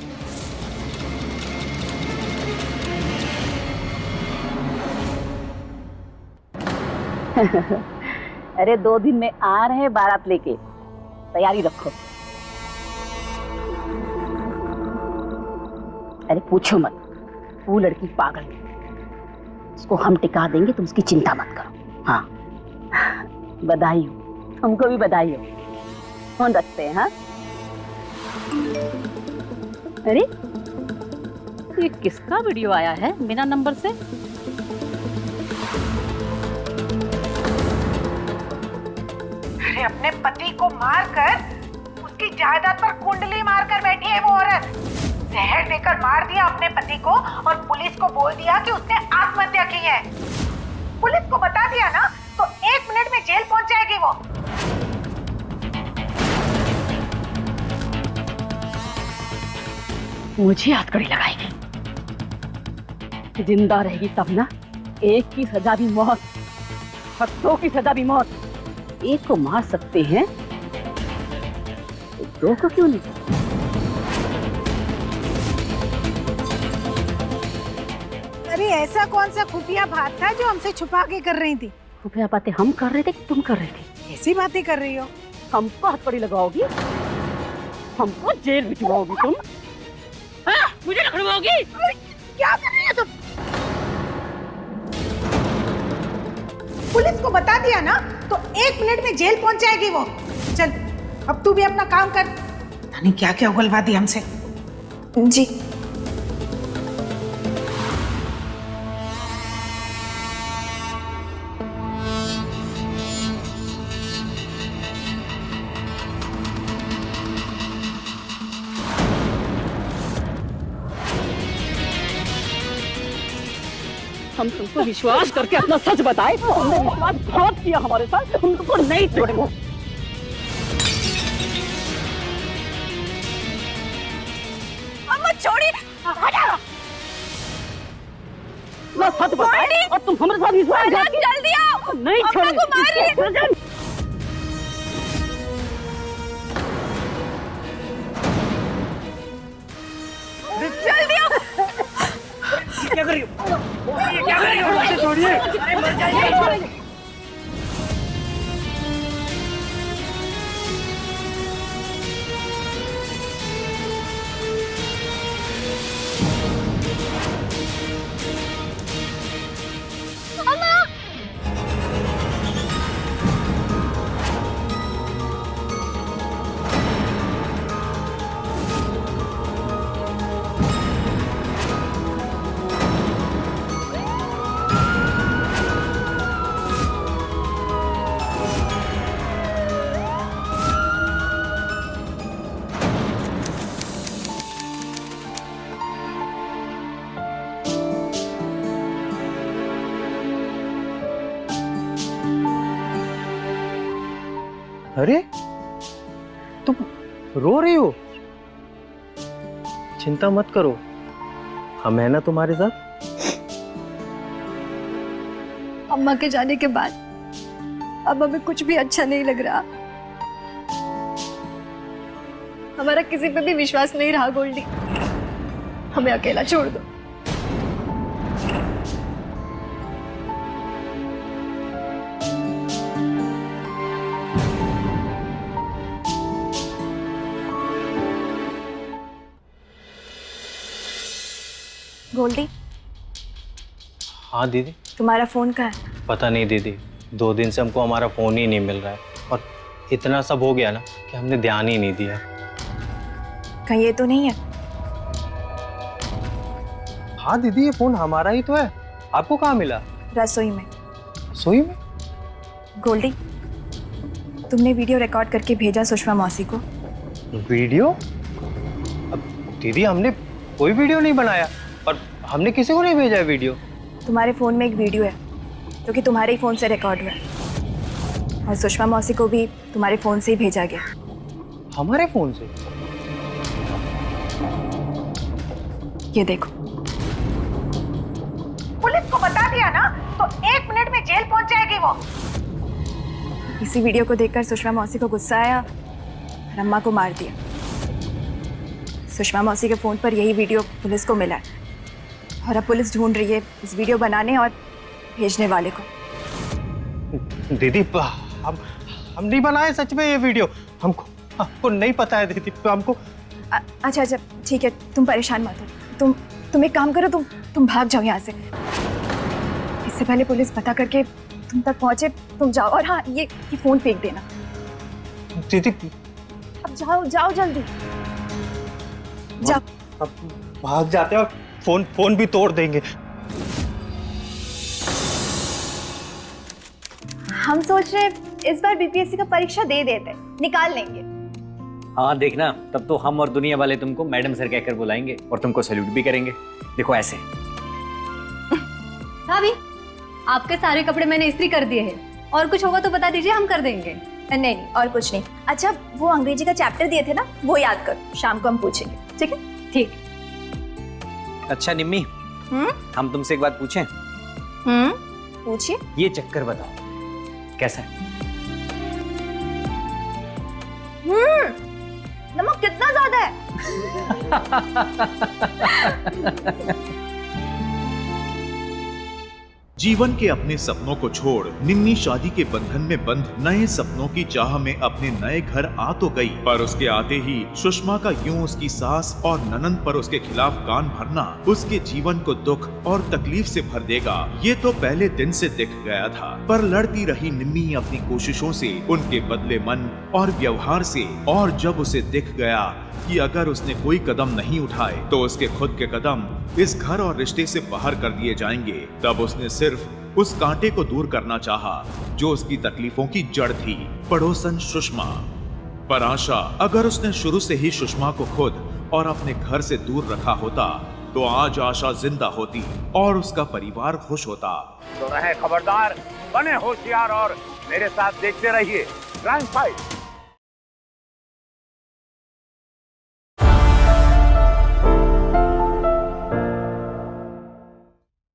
अरे 2 दिन में आ रहे हैं बारात लेके, तैयारी रखो। अरे पूछो मत, वो लड़की पागल है, उसको हम टिका देंगे, तुम उसकी चिंता मत करो। हाँ बधाई हो, हमको भी बधाई हो। फोन रखते हैं। हाँ अरे ये किसका वीडियो आया है बिना नंबर से? अरे अपने पति को मारकर उसकी जायदाद पर कुंडली मारकर बैठी है वो औरत। जहर देकर मार दिया अपने पति को और पुलिस को बोल दिया कि उसने आत्महत्या की है। पुलिस को बता दिया ना तो 1 मिनट में जेल पहुंच जाएगी वो। मुझे हथकड़ी लगाएगी। जिंदा रहेगी तब ना। एक की सजा भी मौत, 2 की सजा भी मौत। एक को मार सकते हैं तो 2 को क्यों नहीं? अरे ऐसा कौन सा खुफिया बात था जो हमसे छुपा के कर रही थी? खुफिया बातें हम कर रहे थे कि तुम कर रहे थे? ऐसी बातें कर रही हो? हमको हथकड़ी लगाओगी, हमको जेल भिजवाओगी तुम? हाँ, मुझे लड़वाओगी? क्या कर रही हो तुम? पुलिस को बता दिया ना तो 1 मिनट में जेल पहुंच जाएगी वो। चल अब तू भी अपना काम कर। पता नहीं क्या क्या उगलवा दी हमसे। जी हम तुमको विश्वास करके अपना सच बताए, तुमने विश्वास बहुत किया हमारे साथ, हम तुमको नहीं छोड़ेंगे। अम्मा छोड़ी, हटा। मैं सच बताए और तुम हमारे साथ विश्वास करके जल्दी आओ, नहीं छोड़ेंगे। अरे तुम रो रही हो? चिंता मत करो, हम है ना तुम्हारे साथ। अम्मा के जाने के बाद अब हमें कुछ भी अच्छा नहीं लग रहा। हमारा किसी पे भी विश्वास नहीं रहा गोल्डी। हमें अकेला छोड़ दो। गोल्डी, हाँ दीदी। तुम्हारा फोन कहाँ है? पता नहीं दीदी, 2 दिन से हमको हमारा फोन ही नहीं मिल रहा है और इतना सब हो गया ना कि हमने ध्यान ही नहीं दिया। कहीं ये तो नहीं है? हाँ दीदी, ये फोन हमारा ही तो है। आपको कहाँ मिला? रसोई में। रसोई में? गोल्डी, तुमने वीडियो रिकॉर्ड करके भेजा सुषमा मौसी को। वीडियो? अब दीदी, हमने कोई वीडियो नहीं बनाया और हमने किसी को नहीं भेजा है वीडियो। तुम्हारे फोन में एक वीडियो है जो कि तुम्हारे ही फोन से रिकॉर्ड हुआ है और सुषमा मौसी को भी तुम्हारे फोन से ही भेजा गया। हमारे फोन से? ये देखो। पुलिस को बता दिया ना तो 1 मिनट में जेल पहुंच जाएगी वो। इसी वीडियो को देखकर सुषमा मौसी को गुस्सा आया और अम्मा को मार दिया। सुषमा मौसी के फोन पर यही वीडियो पुलिस को मिला है और अब पुलिस ढूंढ रही है इस वीडियो बनाने और भेजने वाले को। दीदी, हम नहीं बनाए सच में ये वीडियो। हमको नहीं पता है दीदी, हमको। अच्छा अच्छा ठीक है, तुम परेशान मत हो। तुम एक काम करो, तुम भाग जाओ यहाँ से। इससे पहले पुलिस पता करके तुम तक पहुंचे, तुम जाओ। और हाँ, ये फोन फेंक देना। दीदी अब जाओ जल्दी जाओ। अब भाग जाते हैं और फोन भी तोड़ देंगे। हम सोच रहे इस बार बीपीएससी का परीक्षा दे देते, निकाल लेंगे। हाँ देखना, तब तो हम और दुनिया वाले तुमको मैडम सर कहकर बुलाएंगे और तुमको सैल्यूट भी करेंगे। देखो ऐसे। भाभी, आपके सारे कपड़े मैंने इस्त्री कर दिए हैं और कुछ होगा तो बता दीजिए, हम कर देंगे। नहीं और कुछ नहीं। अच्छा, वो अंग्रेजी का चैप्टर दिए थे ना, वो याद कर, शाम को हम पूछेंगे। ठीक है? ठीक। अच्छा निम्मी, हम तुमसे एक बात पूछें? पूछिए। ये चक्कर बताओ कैसा है? नमक कितना ज्यादा है? जीवन के अपने सपनों को छोड़ निम्मी शादी के बंधन में बंध नए सपनों की चाह में अपने नए घर आ तो गई, पर उसके आते ही सुषमा का यूं उसकी सास और ननंद पर उसके खिलाफ कान भरना उसके जीवन को दुख और तकलीफ से भर देगा। ये तो पहले दिन से दिख गया था, पर लड़ती रही निम्मी अपनी कोशिशों से, उनके बदले मन और व्यवहार से। और जब उसे दिख गया कि अगर उसने कोई कदम नहीं उठाए तो उसके खुद के कदम इस घर और रिश्ते से बाहर कर दिए जाएंगे, तब उसने सिर्फ उस कांटे को दूर करना चाहा जो उसकी तकलीफों की जड़ थी, पड़ोसन सुषमा। पर आशा, अगर उसने शुरू से ही सुषमा को खुद और अपने घर से दूर रखा होता तो आज आशा जिंदा होती और उसका परिवार खुश होता। तो रहे खबरदार, बने होशियार और मेरे साथ देखते रहिए क्राइम फाइल।